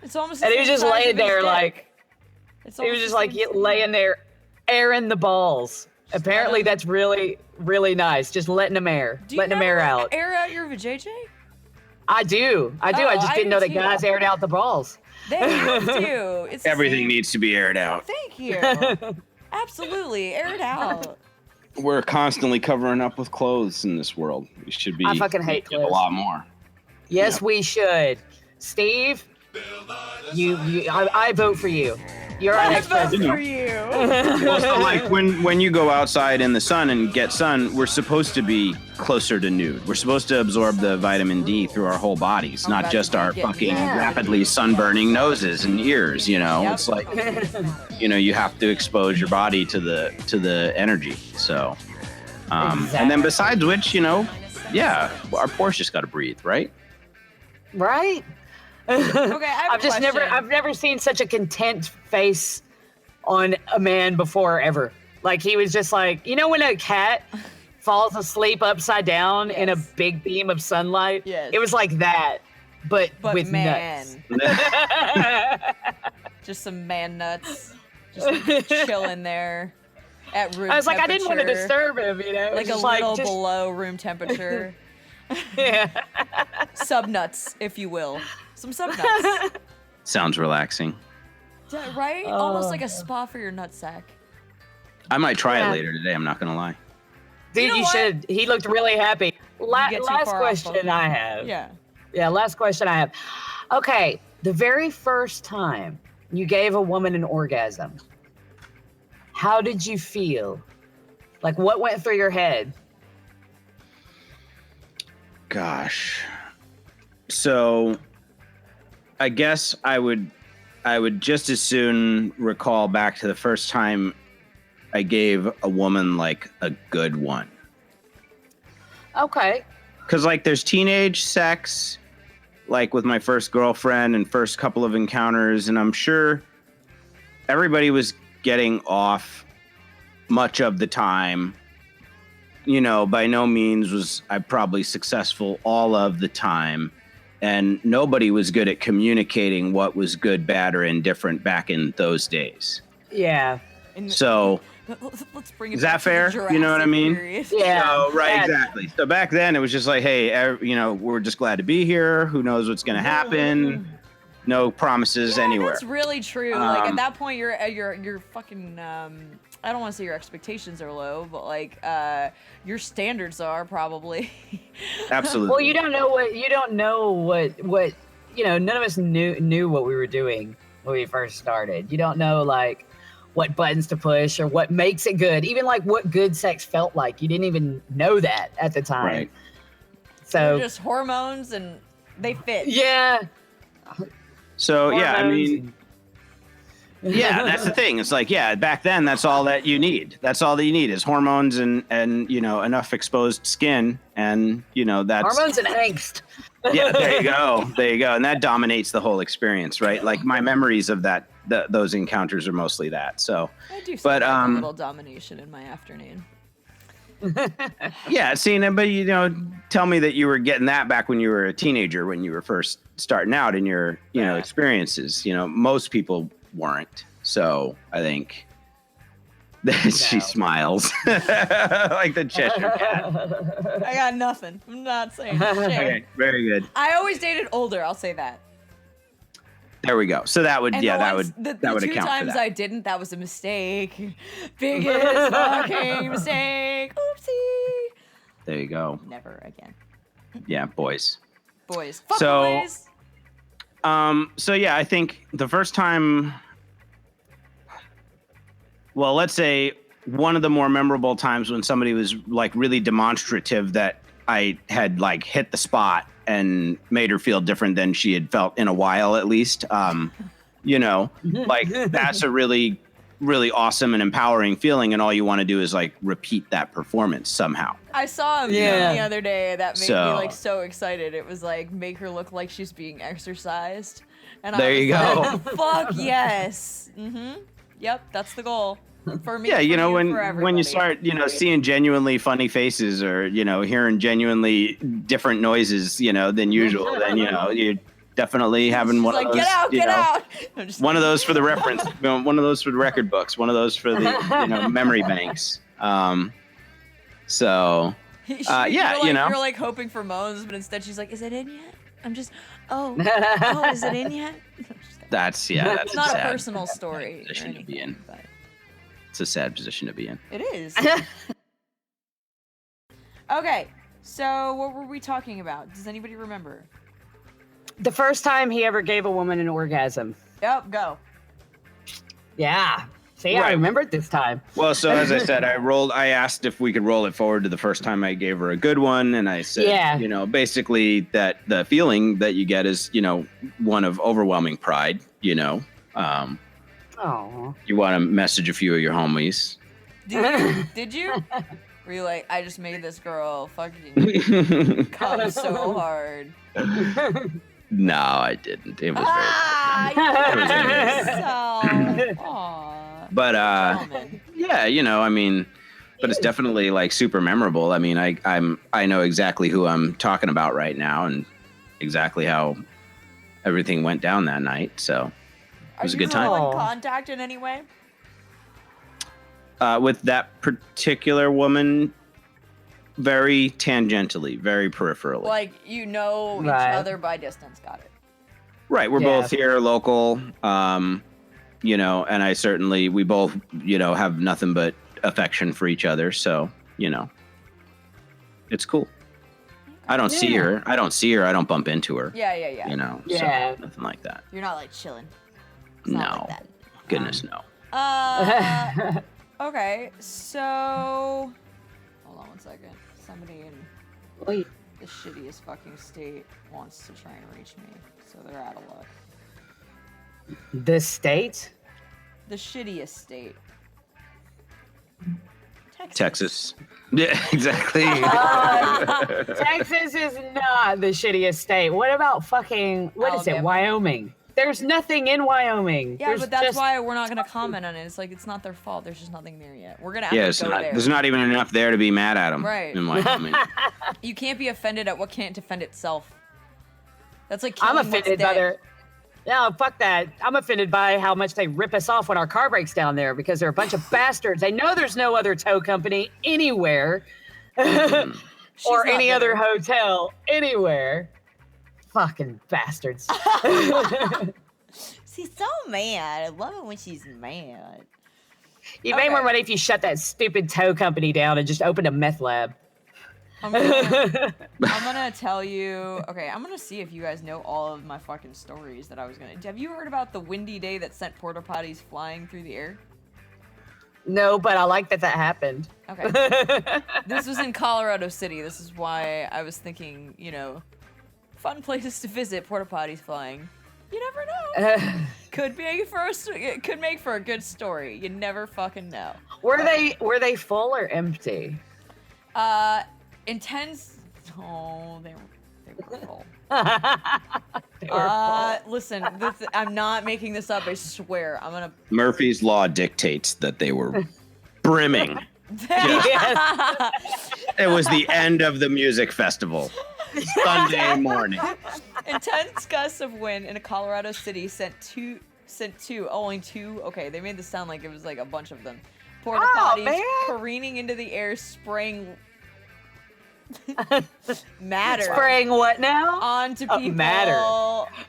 It's almost. the he was same just size laying of his there dick. like, It's he was almost just the like same laying there airing the balls. Apparently let 'em- that's really, really nice. Just letting them air. Do you Letting them air never out. Air out your vajayjay? I do. I Oh, just I didn't do know that too. guys aired out the balls. They have to. It's the everything same- needs to be aired out. Thank you. Absolutely, air it out. We're constantly covering up with clothes in this world. We should be. I fucking hate give a clothes. lot more. Yes, Yep. we should. Steve, I vote for you. You're our next Vote president. for you. Also, like when you go outside in the sun and get sun, we're supposed to be closer to nude. We're supposed to absorb the vitamin D through our whole bodies, I'm not about just to our get fucking mad. rapidly sunburning noses and ears. Yep. It's like you have to expose your body to the energy. So, and then Exactly. besides which, yeah, our Porsche's got to breathe, right? Right? Okay, I have a question. I've never seen such a content face on a man before ever. Like, he was just like, when a cat falls asleep upside down in a Yes. big beam of sunlight? Yes. It was like that, but with man, nuts. just some man nuts, just chilling there at room. I was like, I didn't want to temperature. disturb him, It Like was a just little just- below room temperature. Yeah. Sub nuts, if you will. Some sub nuts. Sounds relaxing. Right? Almost like a spa for your nutsack. I might try Yeah. it later today. I'm not gonna lie. Dude, know you what? should. He looked really happy. get too Last far off question of- I have. Yeah. Yeah, last question I have. Okay, the very first time you gave a woman an orgasm, how did you feel? Like, what went through your head? Gosh. So I guess I would just as soon recall back to the first time I gave a woman like a good one. Okay. Cause like there's teenage sex, like with my first girlfriend and first couple of encounters, and I'm sure everybody was getting off much of the time. You know, by no means was I probably successful all of the time. And nobody was good at communicating what was good, bad, or indifferent back in those days. Yeah. So let's bring it. Is that back to the fair? You know what I Jurassic mean? period. Yeah. So, right, Yeah. exactly. So back then it was just like, hey, you know, we're just glad to be here. Who knows what's going to happen? No promises anywhere. That's really true. Like at that point, you're fucking. I don't want to say your expectations are low, but like your standards are probably. Absolutely. Well, you don't know what none of us knew what we were doing when we first started. You don't know like what buttons to push or what makes it good. Even like what good sex felt like. You didn't even know that at the time. Right. So They're just hormones and they fit. yeah. So yeah, I Hormones mean, yeah, that's the thing. It's like, yeah, back then that's all that you need. That's all that you need is hormones and you know, enough exposed skin, and you know that's Hormones and angst. yeah. There you go, and that dominates the whole experience, right? Like my memories of those encounters are mostly that. So, I do. but A little domination in my afternoon. yeah, seeing but you know, tell me that you were getting that back when you were a teenager, when you were first starting out in your experiences. You know, most people weren't. So I think that she smiles like the Cheshire Cat. I got nothing. I'm not saying shit. Okay, very good. I always dated older. I'll say that. There we go. So that would And that the would two account for times that. I didn't, that was a mistake. Biggest fucking mistake. Oopsie. There you go. Never again. Yeah, boys. Boys. Fuck So- boys. So yeah, I think the first time, well, let's say one of the more memorable times when somebody was like really demonstrative that I had like hit the spot and made her feel different than she had felt in a while, at least. You know, like that's a really, really awesome and empowering feeling, and all you want to do is like repeat that performance somehow. I saw him the other day. That made me So- like so excited. It was like make her look like she's being exercised. And There I was you go. like, fuck yes. Yep, that's the goal for me. Yeah, for you know, for when you everybody. start, you know, seeing genuinely funny faces or, you know, hearing genuinely different noises, you know, than usual, then, you know, you're definitely having She's one like, of those. get out, you get know, out. I'm just one of those for the reference, you know, one of those for the record books, one of those for the, you know, memory banks. So, yeah, you know. You're like hoping for moans, but instead she's like, is it in yet? I'm just, oh, is it in yet? That's It's not a sad personal story. Or position to be anything, in. but It's a sad position to be in. it is. Okay, so what were we talking about? Does anybody remember? The first time he ever gave a woman an orgasm. Yep, go. Yeah. See, I Right. remember it this time. Well, so as I said, I asked if we could roll it forward to the first time I gave her a good one. And I said, Yeah. you know, basically that the feeling that you get is, you know, one of overwhelming pride, you know. Oh. You want to message a few of your homies. Did you? Were you like, I just made this girl fucking come so hard? No, I didn't. It was You so. Aw. But Gentleman. yeah, you know, I mean, but it's definitely like super memorable. I mean, I know exactly who I'm talking about right now and exactly how everything went down that night. So it was a good time. Are you still in contact in any way? With that particular woman, very tangentially, very peripherally. Like, you know Right. each other by distance. Got it. Right, we're Yeah. both here, local, you know, and we both, you know, have nothing but affection for each other. So, you know, it's cool. I don't see her. I don't bump into her. Yeah. You know, Yeah. so nothing like that. You're not like chilling. It's No, not like that. goodness, no. Okay, so hold on one second. Somebody in Wait. the shittiest fucking state wants to try and reach me, so they're out of luck. The state? The shittiest state. Texas. Yeah, exactly. Texas is not the shittiest state. What about fucking, what is it, Alabama. Wyoming? There's nothing in Wyoming. Yeah, There's but that's just- why we're not gonna comment on it. It's like it's not their fault. There's just nothing there yet. We're gonna have Yeah, to go there. there's not even enough there to be mad at them. Right. In Wyoming. You can't be offended at what can't defend itself. That's like I'm killing what's offended by dead. their. No, fuck that. I'm offended by how much they rip us off when our car breaks down there because they're a bunch of bastards. They know there's no other tow company anywhere or not any other bitter. hotel anywhere. Fucking bastards. She's so mad. I love it when she's mad. You made more money if you shut that stupid tow company down and just opened a meth lab. I'm gonna tell you. Okay, I'm gonna see if you guys know all of my fucking stories that I was gonna. Have you heard about the windy day that sent porta potties flying through the air? No, but I like that happened. Okay. This was in Colorado City. This is why I was thinking, fun places to visit, porta potties flying. You never know. Could make for a good story. You never fucking know. Were they full or empty? Intense. Oh, they were full. They were full. Listen, I'm not making this up. I swear. I'm gonna. Murphy's Law dictates that they were brimming. It was the end of the music festival. Sunday morning. Intense gusts of wind in a Colorado City sent only two. Okay, they made this sound like it was like a bunch of them. Porta potties careening into the air, spraying matter. Spraying what now? Onto people matter.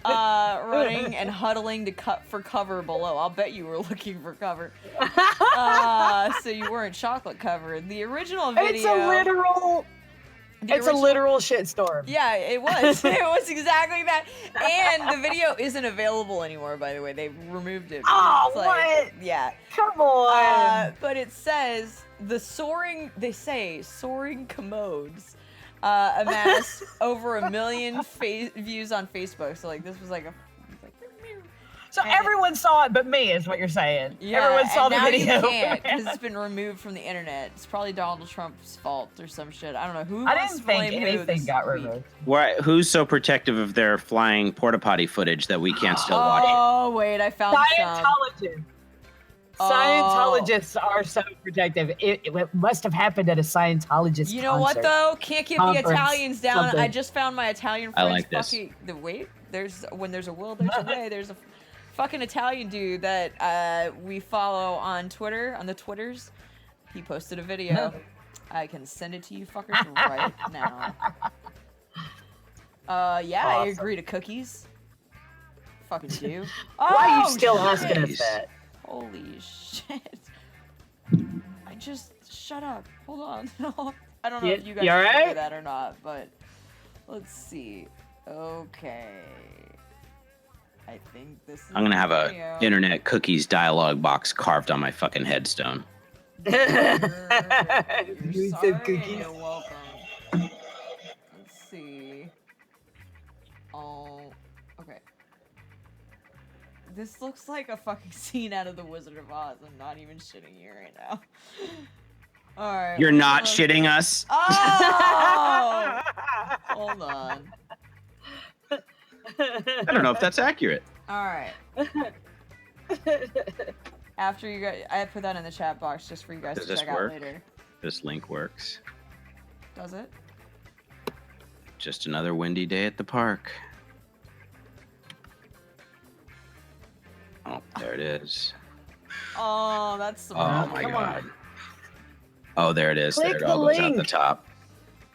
running and huddling to cut for cover below. I'll bet you were looking for cover. So you weren't chocolate covered. The original video. It's a literal shitstorm. Yeah, it was. It was exactly that. And the video isn't available anymore, by the way. They removed it. Oh, It's like- what? Yeah. Come on. But it says soaring commodes amassed over 1 million views on Facebook. So like this was like So everyone saw it but me, is what you're saying. yeah, Everyone saw and the now video. You can't because it's been removed from the internet. It's probably Donald Trump's fault or some shit. I don't know who. I wants didn't to think blame who anything this got week. removed. Why? Who's so protective of their flying porta potty footage that we can't still watch it? Oh wait, I found some. Scientologists. Scientologists are so protective. It must have happened at a Scientologist You know what concert. though? Can't keep the Conference, Italians down. something. I just found my Italian I friend's like this. fucking. When there's a will, there's a way. There's a fucking Italian dude that we follow on Twitter, on the Twitters. He posted a video. I can send it to you fuckers right now. Yeah, I Awesome. agree to cookies. Fucking do. Why are you Oh, still shit. asking us that? Holy shit. I just shut up. Hold on. I don't know if you guys You can alright? do that or not, but let's see. Okay. I think this is I'm gonna have a video. internet cookies dialogue box carved on my fucking headstone. You're You sorry said and cookies. You're welcome. Let's see. Oh, okay. This looks like a fucking scene out of The Wizard of Oz. I'm not even shitting you right now. All right. You're not let's- shitting us? Oh! Hold on. I don't know if that's accurate. All right. After you guys, I put that in the chat box just for you guys Does to this check out work? later. This link works. Does it? Just another windy day at the park. Oh, there it is. Oh, that's the Oh my come god. on. Oh, there it is. Click There it the all goes out the link. top.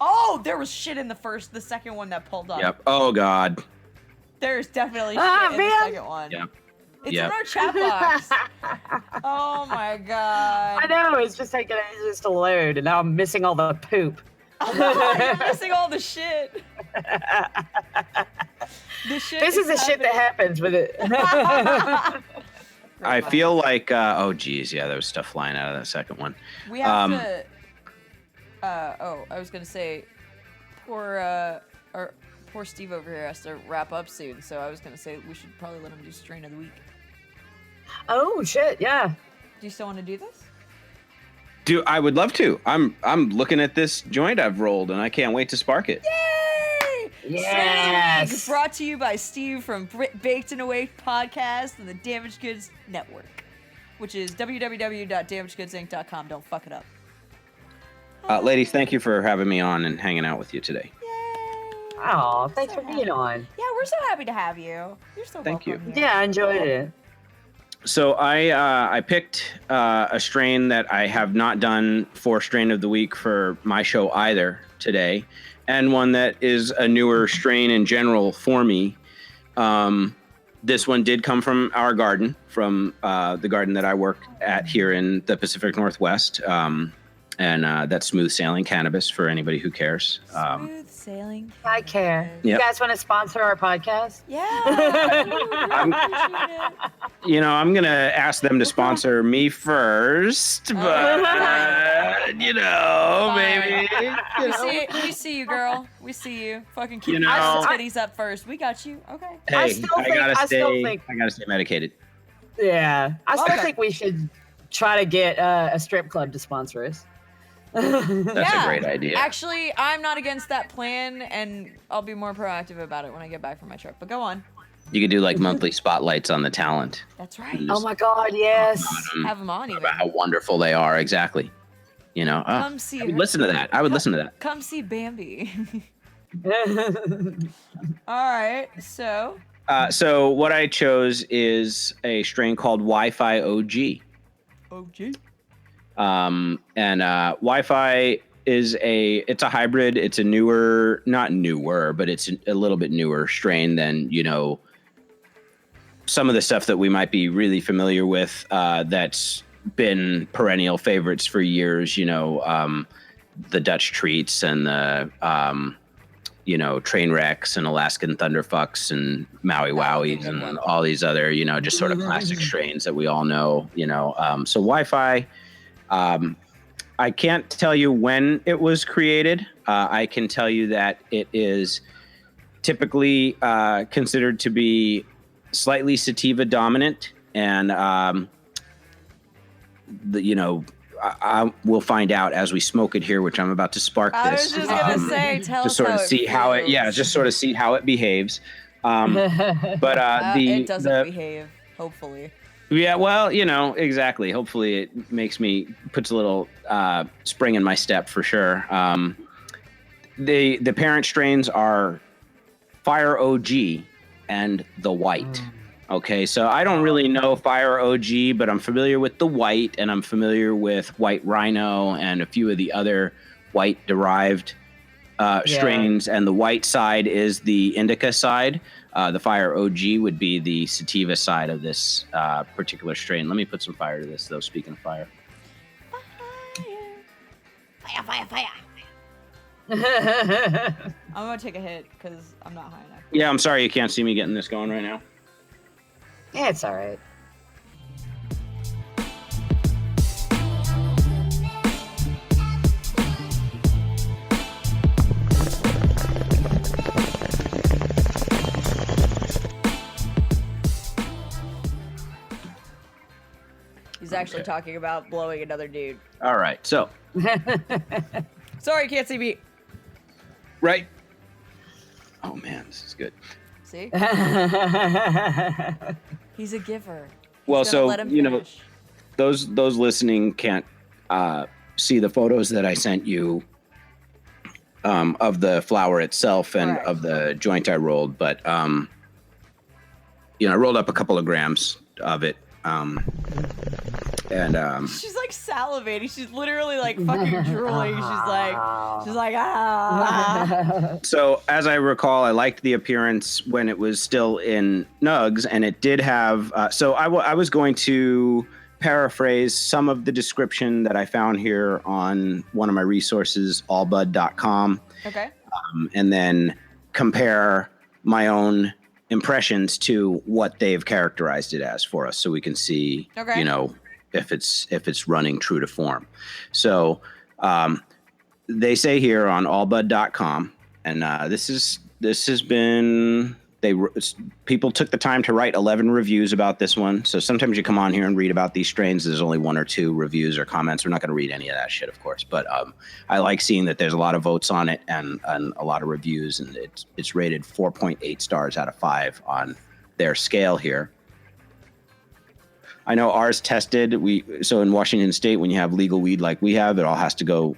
Oh, there was shit in the second one that pulled up. Yep. Oh god. There's definitely shit Ah, in man. the second one. Yep. It's Yep. in our chat box. Oh my god. I know, it's just taking ages to load, and now I'm missing all the poop. You're missing all the shit. The shit This is the shit that happening. happens with it. I feel like oh geez, yeah, there was stuff flying out of that second one. We have to. I was gonna say, poor Steve over here has to wrap up soon. So I was gonna say we should probably let him do strain of the week. Oh shit! Yeah. Do you still want to do this? I would love to. I'm looking at this joint I've rolled, and I can't wait to spark it. Yay! Yes. Week, brought to you by Steve from Baked and Awake podcast and the Damaged Goods Network, which is www.damagedgoodsinc.com. Don't fuck it up. Ladies, thank you for having me on and hanging out with you today. Yay! Oh, thanks for being on. Yeah, we're so happy to have you. You're so Thank welcome you. here. Yeah, I enjoyed it. So I picked a strain that I have not done for strain of the week for my show either today, and one that is a newer strain in general for me. This one did come from our garden, from the garden that I work at here in the Pacific Northwest, and that's Smooth Sailing Cannabis for anybody who cares. Smooth sailing. I care. Yep. You guys want to sponsor our podcast? Yeah. Ooh, really appreciate it. You know, I'm gonna ask them to sponsor me first, but you know, Fine. maybe. We see you, girl. We see you. Fucking keep You your know- titties up first. We got you. Okay. Hey, I still think- I gotta stay medicated. Yeah. I still Okay. think we should try to get a strip club to sponsor us. That's a great idea. Actually, I'm not against that plan, and I'll be more proactive about it when I get back from my trip. But go on. You could do like monthly spotlights on the talent. That's right. Oh my God, yes. Have them on even. About how wonderful they are. Exactly. You know, Come see I would her. listen to that. I would listen to that. Come see Bambi. All right. So. So what I chose is a strain called Wi-Fi OG. OG. And Wi-Fi is it's a hybrid. It's a not newer, but it's a little bit newer strain than, you know, some of the stuff that we might be really familiar with, that's been perennial favorites for years, you know, the Dutch treats and the, you know, train wrecks and Alaskan thunderfucks and Maui Wowies and all these other, you know, just sort of classic strains that we all know, you know. So Wi-Fi, I can't tell you when it was created. I can tell you that it is typically considered to be slightly sativa dominant, and you know, I will find out as we smoke it here, which I'm about to spark I this. was just gonna say, tell to us sort how of it see how it, feels. just sort of see how it behaves. But It doesn't behave. Hopefully. Yeah, well, you know, exactly. Hopefully it puts a little spring in my step for sure. The parent strains are Fire OG and the White. Okay, so I don't really know Fire OG, but I'm familiar with the White, and I'm familiar with White Rhino and a few of the other white-derived strains, and the White side is the indica side. The Fire OG would be the sativa side of this particular strain. Let me put some fire to this, though, speaking of fire. Fire. I'm gonna take a hit because I'm not high enough. Yeah, I'm sorry you can't see me getting this going right now. Yeah, it's all right. He's actually talking about blowing another dude. All right, so, Sorry, you can't see me. right. Oh, man, this is good. See? He's a giver. Well, He's gonna so, let him you know, finish. those listening can't see the photos that I sent you of the flower itself and Right. of the joint I rolled, but you know, I rolled up a couple of grams of it, and She's like salivating. She's literally like fucking drooling. She's like ah. so as I recall, I liked the appearance when it was still in nugs, and it did have. So I was going to paraphrase some of the description that I found here on one of my resources, allbud.com. Okay. And then compare my own impressions to what they've characterized it as for us, so we can see, Okay. you know, if it's running true to form. So they say here on allbud.com, and this has been people took the time to write 11 reviews about this one. So sometimes you come on here and read about these strains. There's only 1 or 2 reviews or comments. We're not going to read any of that shit, of course. But I like seeing that there's a lot of votes on it and a lot of reviews, and it's rated 4.8 stars out of 5 on their scale here. I know ours tested. So in Washington State, when you have legal weed like we have, it all has to go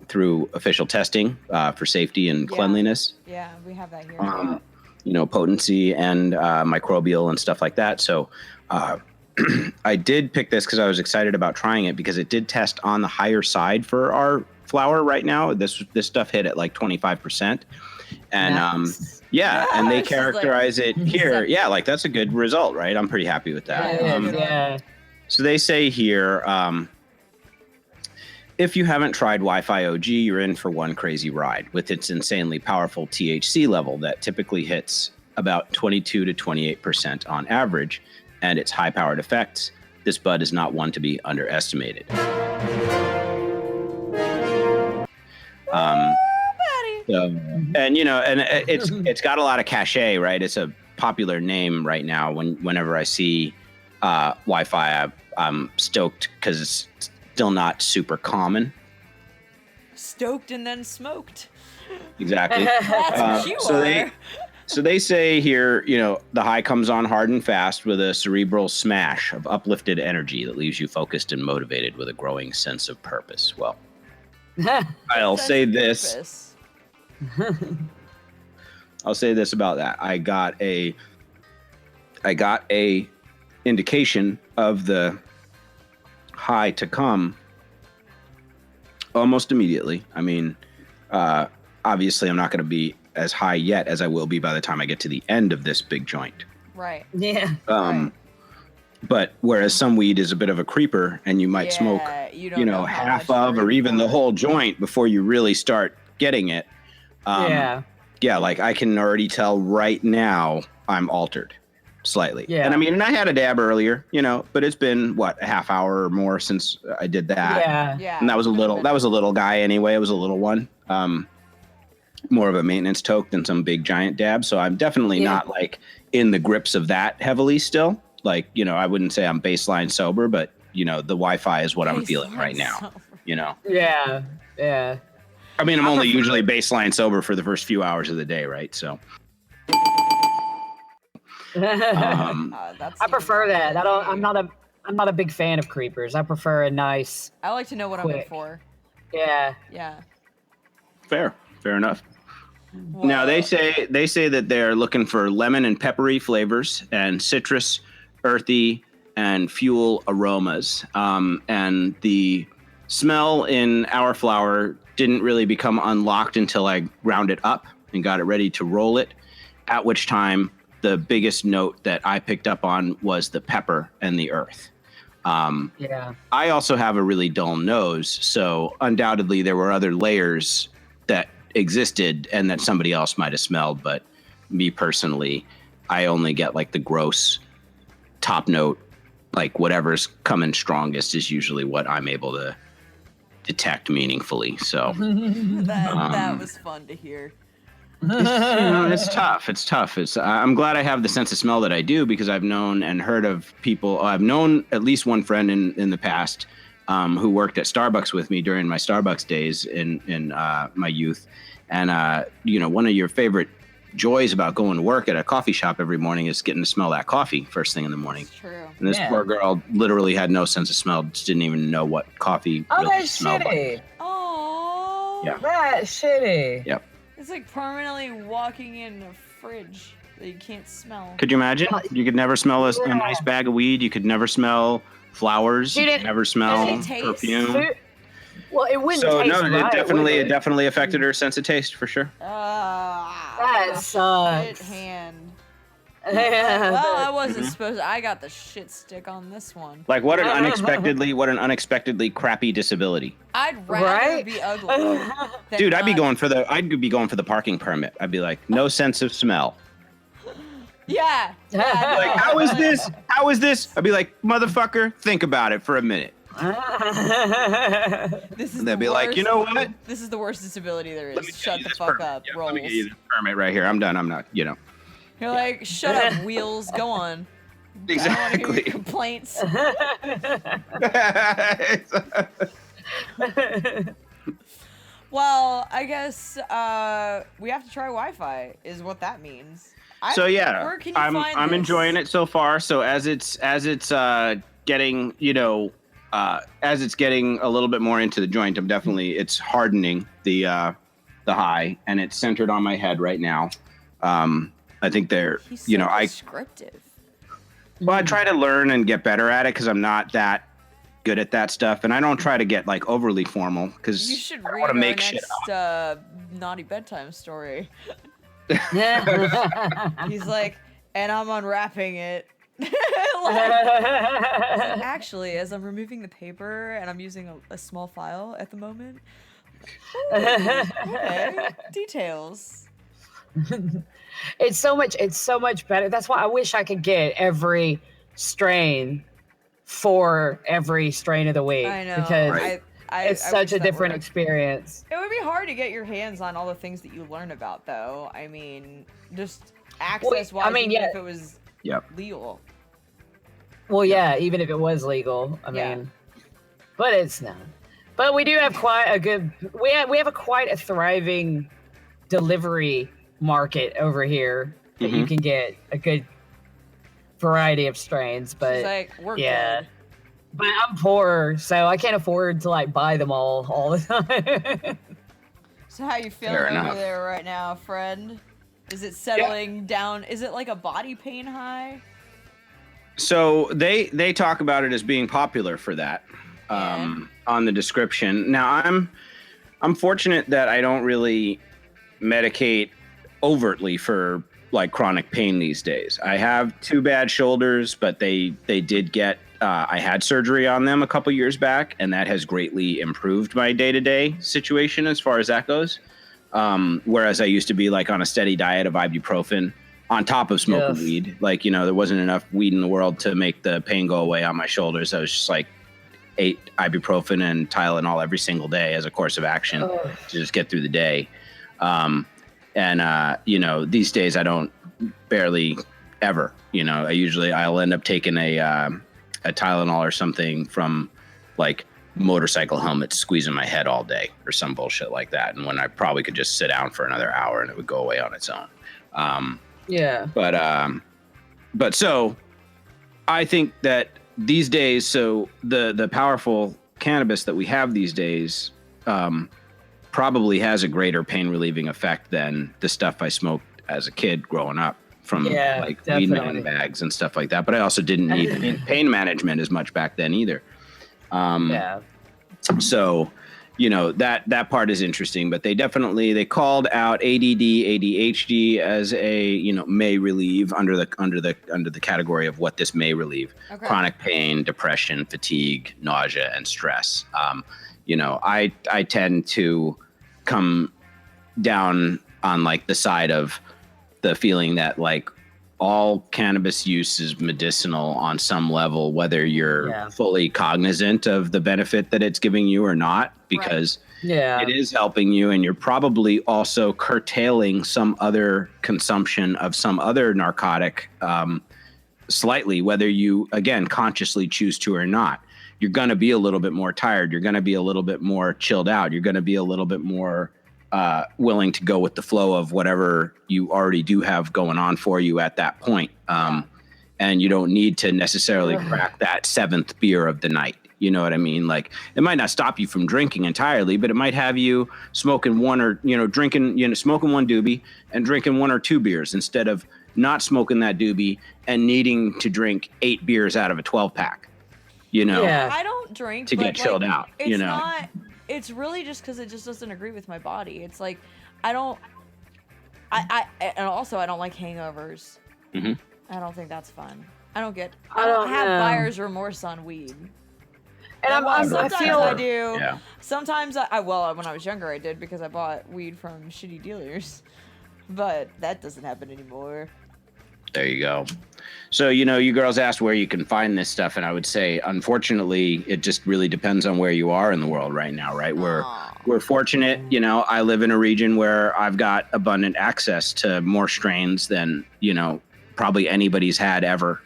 through official testing for safety and cleanliness. Yeah, we have that here. You know, potency and microbial and stuff like that. So I did pick this because I was excited about trying it, because it did test on the higher side for our flower right now. This stuff hit at like 25%. And Nice. and they it's just characterize like- it here. Yeah, like that's a good result, right? I'm pretty happy with that. Yeah. So they say here, if you haven't tried Wi-Fi OG, you're in for one crazy ride with its insanely powerful THC level that typically hits about 22 to 28% on average, and its high-powered effects. This bud is not one to be underestimated. So, and you know, and it's got a lot of cachet, right? It's a popular name right now. Whenever I see Wi-Fi, I'm stoked because it's still not super common. Stoked and then smoked. Exactly. That's what you are. So they say here, you know, the high comes on hard and fast with a cerebral smash of uplifted energy that leaves you focused and motivated with a growing sense of purpose. Well, I'll say this. I'll say this about that. I got a indication of the high to come almost immediately. I mean, obviously I'm not going to be as high yet as I will be by the time I get to the end of this big joint. Right. Yeah. But whereas some weed is a bit of a creeper and you might smoke, you don't know how half much of you're or in even the for. whole joint before you really start getting it. Yeah, like I can already tell right now I'm altered slightly. Yeah. And I mean, and I had a dab earlier, you know, but it's been what, a half hour or more since I did that. Yeah. Yeah. And that was a little guy anyway. It was a little one. More of a maintenance toke than some big giant dab. So I'm definitely not like in the grips of that heavily still. Like, you know, I wouldn't say I'm baseline sober, but you know, the Wi-Fi is what I'm feeling right now, Sober. you know? Yeah. Yeah. I mean, I'm only usually baseline sober for the first few hours of the day, right? So, That's I prefer even that. better. I'm not a big fan of creepers. I prefer a nice. I like to know what I'm in quick. for. Yeah. Yeah. fair enough. Now they say that they're looking for lemon and peppery flavors and citrus, earthy, and fuel aromas. And the smell in our flower didn't really become unlocked until I ground it up and got it ready to roll it, at which time the biggest note that I picked up on was the pepper and the earth. Yeah. I also have a really dull nose, so undoubtedly there were other layers that existed and that somebody else might have smelled, but me personally, I only get like the gross top note, like whatever's coming strongest is usually what I'm able to detect meaningfully. So That was fun to hear. it's tough. I'm glad I have the sense of smell that I do, because I've known and heard of people. I've known at least one friend in the past who worked at Starbucks with me during my Starbucks days in my youth. And, you know, one of your favorite joys about going to work at a coffee shop every morning is getting to smell that coffee first thing in the morning. It's true. And this poor girl literally had no sense of smell, just didn't even know what coffee Oh, really that's smelled shitty. like. Oh. Yeah. That's shitty. Yep. It's like permanently walking in a fridge that you can't smell. Could you imagine? You could never smell a nice bag of weed. You could never smell flowers. You Dude, could never smell does it taste? perfume. Well, it wouldn't So taste no, right, it would it? definitely affected her sense of taste for sure. That Shit sucks. hand. Yeah, Well, I wasn't supposed to. I got the shit stick on this one. Like what an unexpectedly crappy disability. I'd rather Right? be ugly. Than Dude, I'd be not. going for the parking permit. I'd be like, no sense of smell. Yeah. Like, how is this? How is this? I'd be like, motherfucker, think about it for a minute. This is And they'd the be like, you know what? This is the worst disability there Let me is. get Shut you the this fuck permit. up, Yeah, rolls. let me get you this permit right here. I'm done. I'm not, You're like, shut up, wheels. Go on. I don't wanna hear your Exactly. complaints. Well, I guess we have to try Wi-Fi. Is what that means. So yeah, Where can you I'm find this? enjoying it so far. So as it's getting, as it's getting a little bit more into the joint, it's hardening the high, and it's centered on my head right now. I think they're, He's so descriptive. Well, I try to learn and get better at it because I'm not that good at that stuff, and I don't try to get like overly formal because You should I read want our to make next shit up. naughty bedtime story. He's like, and I'm unwrapping it. Actually, as I'm removing the paper and I'm using a small file at the moment. Ooh, okay, details. It's so much better. That's why I wish I could get every strain for every strain of the week. I know. Because it's I such wish a that different worked. experience. It would be hard to get your hands on all the things that you learn about, though. I mean, just access-wise, even if it was legal. Well, yeah, even if it was legal, I mean, but it's not. But we do have quite a good. We have quite a thriving delivery market over here that you can get a good variety of strains. But She's like, we're good. But I'm poor, so I can't afford to like buy them all the time. So how you feeling over there right now, friend? Is it settling down? Is it like a body pain high? So they talk about it as being popular for that on the description. Now I'm fortunate that I don't really medicate overtly for like chronic pain these days. I have 2 bad shoulders, but they did get I had surgery on them a couple years back, and that has greatly improved my day-to-day situation as far as that goes. Whereas I used to be like on a steady diet of ibuprofen on top of smoking weed. Like, there wasn't enough weed in the world to make the pain go away on my shoulders. I was just like ate ibuprofen and Tylenol every single day as a course of action to just get through the day. These days I don't barely ever, I'll end up taking a Tylenol or something from like motorcycle helmets squeezing my head all day or some bullshit like that. And when I probably could just sit down for another hour and it would go away on its own. But so I think that these days, so the powerful cannabis that we have these days probably has a greater pain relieving effect than the stuff I smoked as a kid growing up from weed man bags and stuff like that. But I also didn't need pain management as much back then either. So, that part is interesting, but they called out ADD, ADHD as a, may relieve under the category of what this may relieve. Okay. Chronic pain, depression, fatigue, nausea, and stress. I tend to come down on like the side of the feeling that like all cannabis use is medicinal on some level, whether you're fully cognizant of the benefit that it's giving you or not, because it is helping you, and you're probably also curtailing some other consumption of some other narcotic slightly, whether you, again, consciously choose to or not. You're going to be a little bit more tired. You're going to be a little bit more chilled out. You're going to be a little bit more willing to go with the flow of whatever you already do have going on for you at that point. And you don't need to necessarily crack that 7th beer of the night. You know what I mean? Like, it might not stop you from drinking entirely, but it might have you smoking one or, smoking one doobie and drinking 1 or 2 beers instead of not smoking that doobie and needing to drink 8 beers out of a 12-pack, I don't drink to get chilled out, It's really just because it just doesn't agree with my body. It's like, and also I don't like hangovers. Mm-hmm. I don't think that's fun. I don't have buyer's remorse on weed. And sometimes I do. Yeah. Sometimes when I was younger I did because I bought weed from shitty dealers. But that doesn't happen anymore. There you go. So, you girls asked where you can find this stuff, and I would say, unfortunately, it just really depends on where you are in the world right now, right? We're fortunate, I live in a region where I've got abundant access to more strains than, probably anybody's had ever,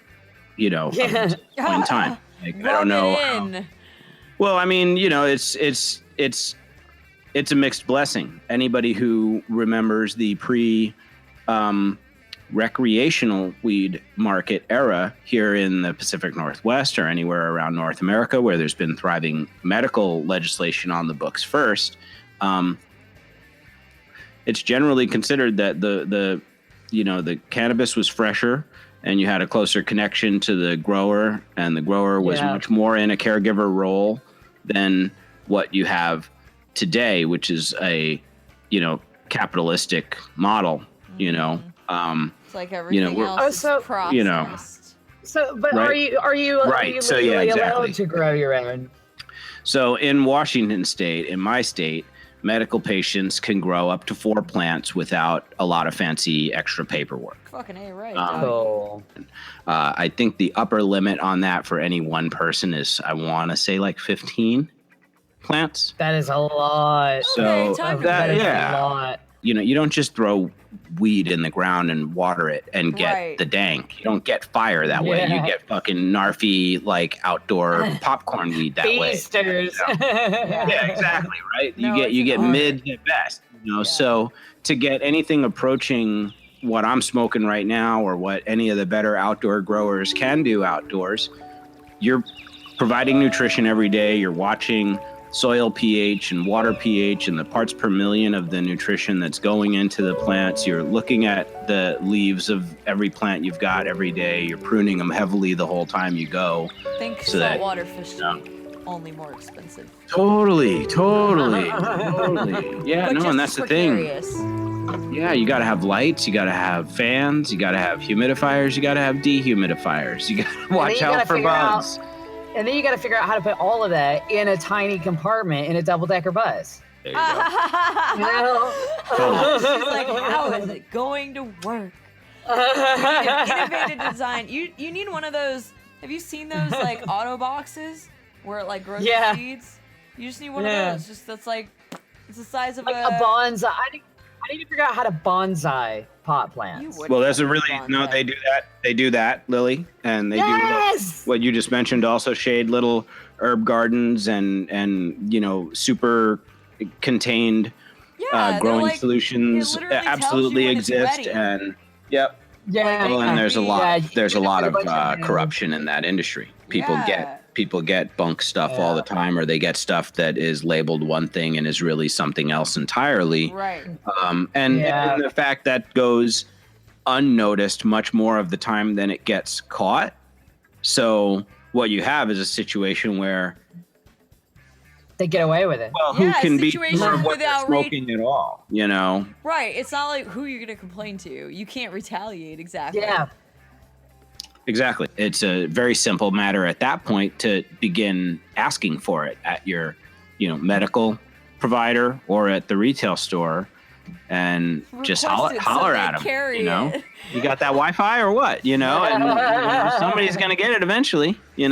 up to this point in time. Like, I don't know. Well, I mean, it's a mixed blessing. Anybody who remembers the recreational weed market era here in the Pacific Northwest or anywhere around North America where there's been thriving medical legislation on the books first, it's generally considered that the cannabis was fresher and you had a closer connection to the grower, and the grower was much more in a caregiver role than what you have today, which is a capitalistic model. It's like everything else is processed. But right? are you right? So yeah, exactly. allowed to grow your own? So in Washington State, in my state, medical patients can grow up to 4 plants without a lot of fancy extra paperwork. Fucking A, right. I think the upper limit on that for any one person is, I want to say, like 15 plants. That is a lot. So that is a lot. You don't just throw weed in the ground and water it and get the dank. You don't get fire that way. You get fucking narfy, like outdoor popcorn weed that way. Feasters. Yeah, exactly. Right. You get mid at best. So to get anything approaching what I'm smoking right now, or what any of the better outdoor growers can do outdoors, you're providing nutrition every day. You're watching soil pH and water pH and the parts per million of the nutrition that's going into the plants. You're looking at the leaves of every plant you've got every day. You're pruning them heavily the whole time you go. Think saltwater fish only more expensive. Totally. Yeah, but and that's the thing. Yeah, you got to have lights, you got to have fans, you got to have humidifiers, you got to have dehumidifiers. You got to watch out for bugs. And then you got to figure out how to put all of that in a tiny compartment in a double-decker bus. There you go. She's like, how is it going to work? Innovative design. You need one of those. Have you seen those like auto boxes where it like grows seeds? You just need one of those. Just that's like, it's the size of like a bonsai. I need to figure out how to bonsai pot plants. Well, there's a really they do that. They do that, Lily, and they do what you just mentioned. Also, shade little herb gardens and super contained growing solutions absolutely exist. And well, and there's a lot of corruption in that industry. People get bunk stuff all the time, or they get stuff that is labeled one thing and is really something else entirely. Right. And the fact that goes unnoticed much more of the time than it gets caught. So what you have is a situation where they get away with it. Well, who can be sure of what they're smoking at all? Right. It's not like who you're gonna complain to. You can't retaliate exactly. Yeah. Exactly. It's a very simple matter at that point to begin asking for it at your, medical provider or at the retail store, and just holler at them. You got that Wi-Fi or what? And somebody's gonna get it eventually. This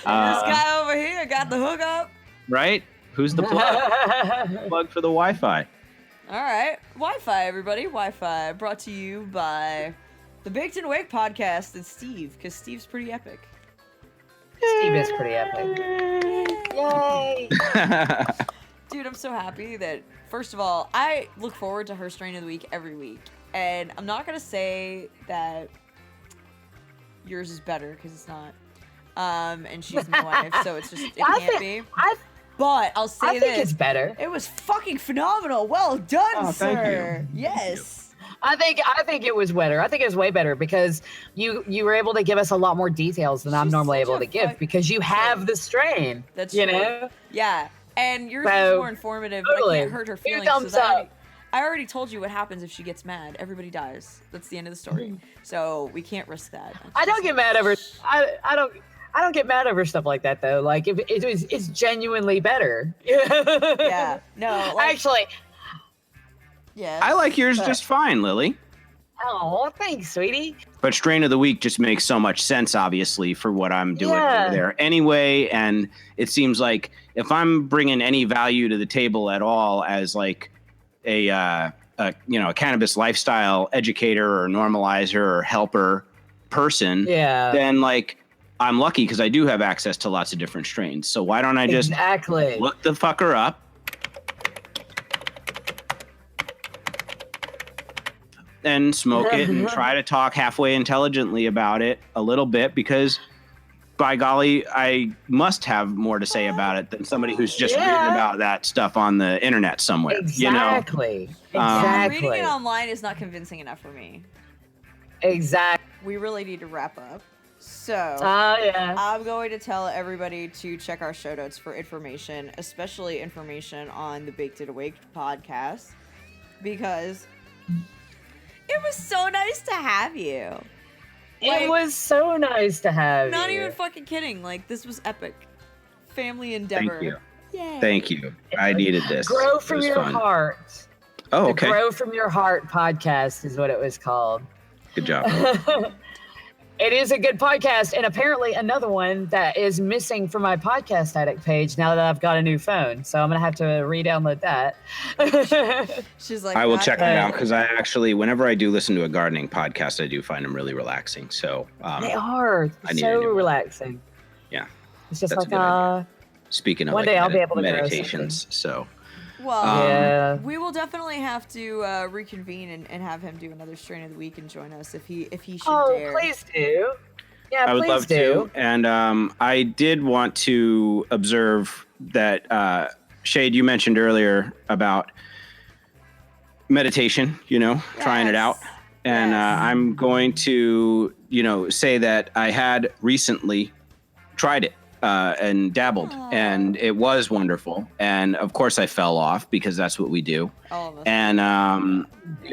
guy over here got the hookup. Right? Who's the plug? Plug for the Wi-Fi. All right, Wi-Fi, everybody. Wi-Fi brought to you by the Baked and Wake podcast and Steve, because Steve's pretty epic. Steve is pretty epic. Yay! Dude, I'm so happy that, first of all, I look forward to her strain of the week every week. And I'm not going to say that yours is better, because it's not. And she's my wife, so it can't be. But I'll say this. I think it's better. It was fucking phenomenal. Well done, sir. Thank you. Yes. I think it was better. I think it was way better because you were able to give us a lot more details than I'm normally able to give because you have the strain. That's true. Yeah, and yours is more informative. Totally. But I can't hurt her feelings. Thumbs up. I already told you what happens if she gets mad. Everybody dies. That's the end of the story. So we can't risk that. I don't get mad over. I don't get mad over stuff like that though. Like if it's genuinely better. Yeah. No. Actually. Yeah. I like yours just fine, Lily. Oh, thanks, sweetie. But strain of the week just makes so much sense, obviously, for what I'm doing over there anyway. And it seems like if I'm bringing any value to the table at all as like a cannabis lifestyle educator or normalizer or helper person, then like I'm lucky because I do have access to lots of different strains. So why don't I just look the fucker up? And smoke it and try to talk halfway intelligently about it a little bit, because by golly, I must have more to say about it than somebody who's just reading about that stuff on the internet somewhere. Exactly. Reading it online is not convincing enough for me. Exactly. We really need to wrap up. So yeah. I'm going to tell everybody to check our show notes for information, especially information on the Baked It Awake podcast, because it was so nice to have you. It was so nice to have you. Not even fucking kidding. Like, this was epic. Family endeavor. Thank you. Yay. Thank you. I needed this. Grow from your heart. Oh, okay. The Grow from Your Heart podcast is what it was called. Good job. It is a good podcast, and apparently another one that is missing from my Podcast Addict page now that I've got a new phone. So I'm going to have to re-download that. She's like, I will check them out, because I actually, whenever I do listen to a gardening podcast, I do find them really relaxing. So they are so relaxing. Yeah. It's just That's like, speaking of one day I'll be able to grow meditations, so. Well, we will definitely have to reconvene and have him do another strain of the week and join us if he should dare. Please do. Yeah, I would love to. And I did want to observe that, Shade, you mentioned earlier about meditation, trying it out. And I'm going to, say that I had recently tried it. And dabbled, and it was wonderful. And of course, I fell off because that's what we do. And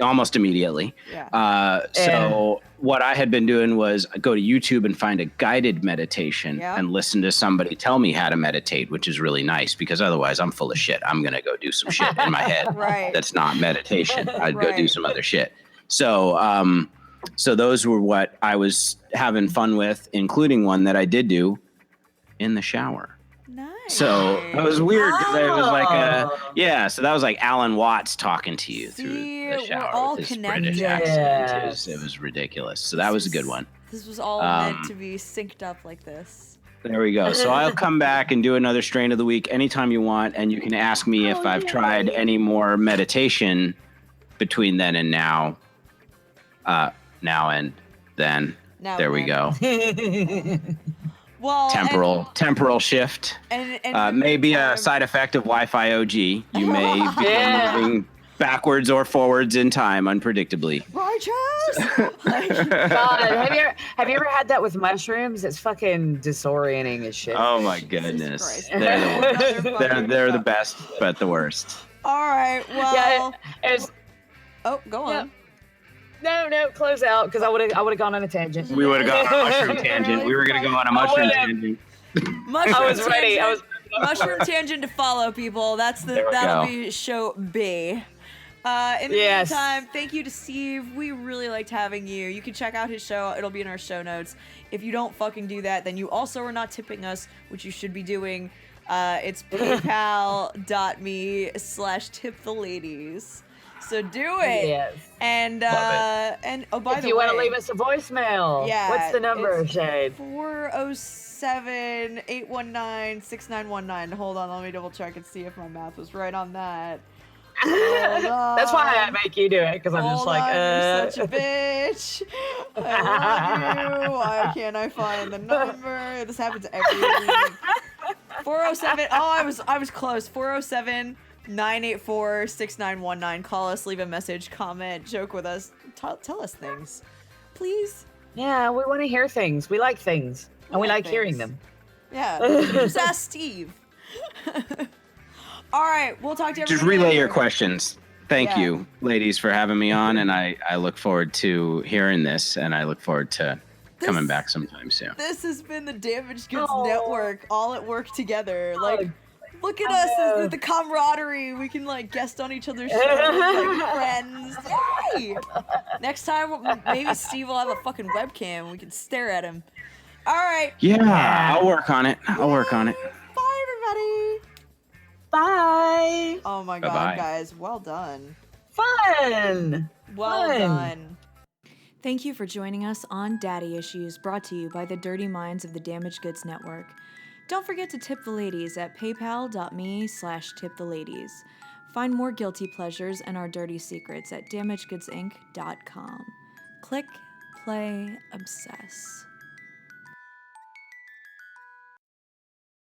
almost immediately. So what I had been doing was go to YouTube and find a guided meditation and listen to somebody tell me how to meditate, which is really nice, because otherwise I'm full of shit. I'm gonna go do some shit in my head that's not meditation. I'd go do some other shit. So so those were what I was having fun with, including one that I did do in the shower. Nice. So it was weird because it was like so that was like Alan Watts talking to you through the shower we're all with his connected. British accent. It was ridiculous. So that was a good one. This was all meant to be synced up like this. There we go. So I'll come back and do another strain of the week anytime you want, and you can ask me if I've tried any more meditation between then and now. Now and then. There we go. Well, temporal shift. And maybe a side effect of Wi-Fi OG. You may be moving backwards or forwards in time unpredictably. God, have you ever had that with mushrooms? It's fucking disorienting as shit. Oh my goodness, they're the worst. they're the best, but the worst. All right, well. Go on. Yeah. No, close out, because I would have gone on a tangent. We would have gone on a mushroom tangent. We were gonna go on a mushroom tangent. Mushroom tangent to follow, people. That'll be show B. In the meantime, thank you to Steve. We really liked having you. You can check out his show. It'll be in our show notes. If you don't fucking do that, then you also are not tipping us, which you should be doing. It's paypal.me/tiptheladies. So do it. Yes. And by the way, if you want to leave us a voicemail, what's the number, Shade? 407-819-6919. Hold on, let me double check and see if my math was right on that. That's why I make you do it, because I'm just like, you're such a bitch. I love you. Why can't I find the number? This happens every week. 407. Oh, I was close. 407-984-6919. Call us, leave a message, comment, joke with us, tell us things, please. Yeah, we want to hear things. We like things, and we like hearing them. Yeah, just ask Steve. All right, we'll talk to everybody. Just relay your questions. Thank you, ladies, for having me on, and I look forward to hearing this, and I look forward to coming back sometime soon. This has been the Damaged Goods Network, all at work together. Like, Look at us, the camaraderie. We can like guest on each other's shows, like friends. Yay! Next time, maybe Steve will have a fucking webcam and we can stare at him. All right. Yeah, I'll work on it. Bye, everybody. Bye. Oh my Bye-bye. god, guys. Well done. Fun. Well Fun. done. Thank you for joining us on Daddy Issues, brought to you by the Dirty Minds of the Damaged Goods Network. Don't forget to tip the ladies at paypal.me/tiptheladies. Find more guilty pleasures and our dirty secrets at damagegoodsinc.com. Click, play, obsess.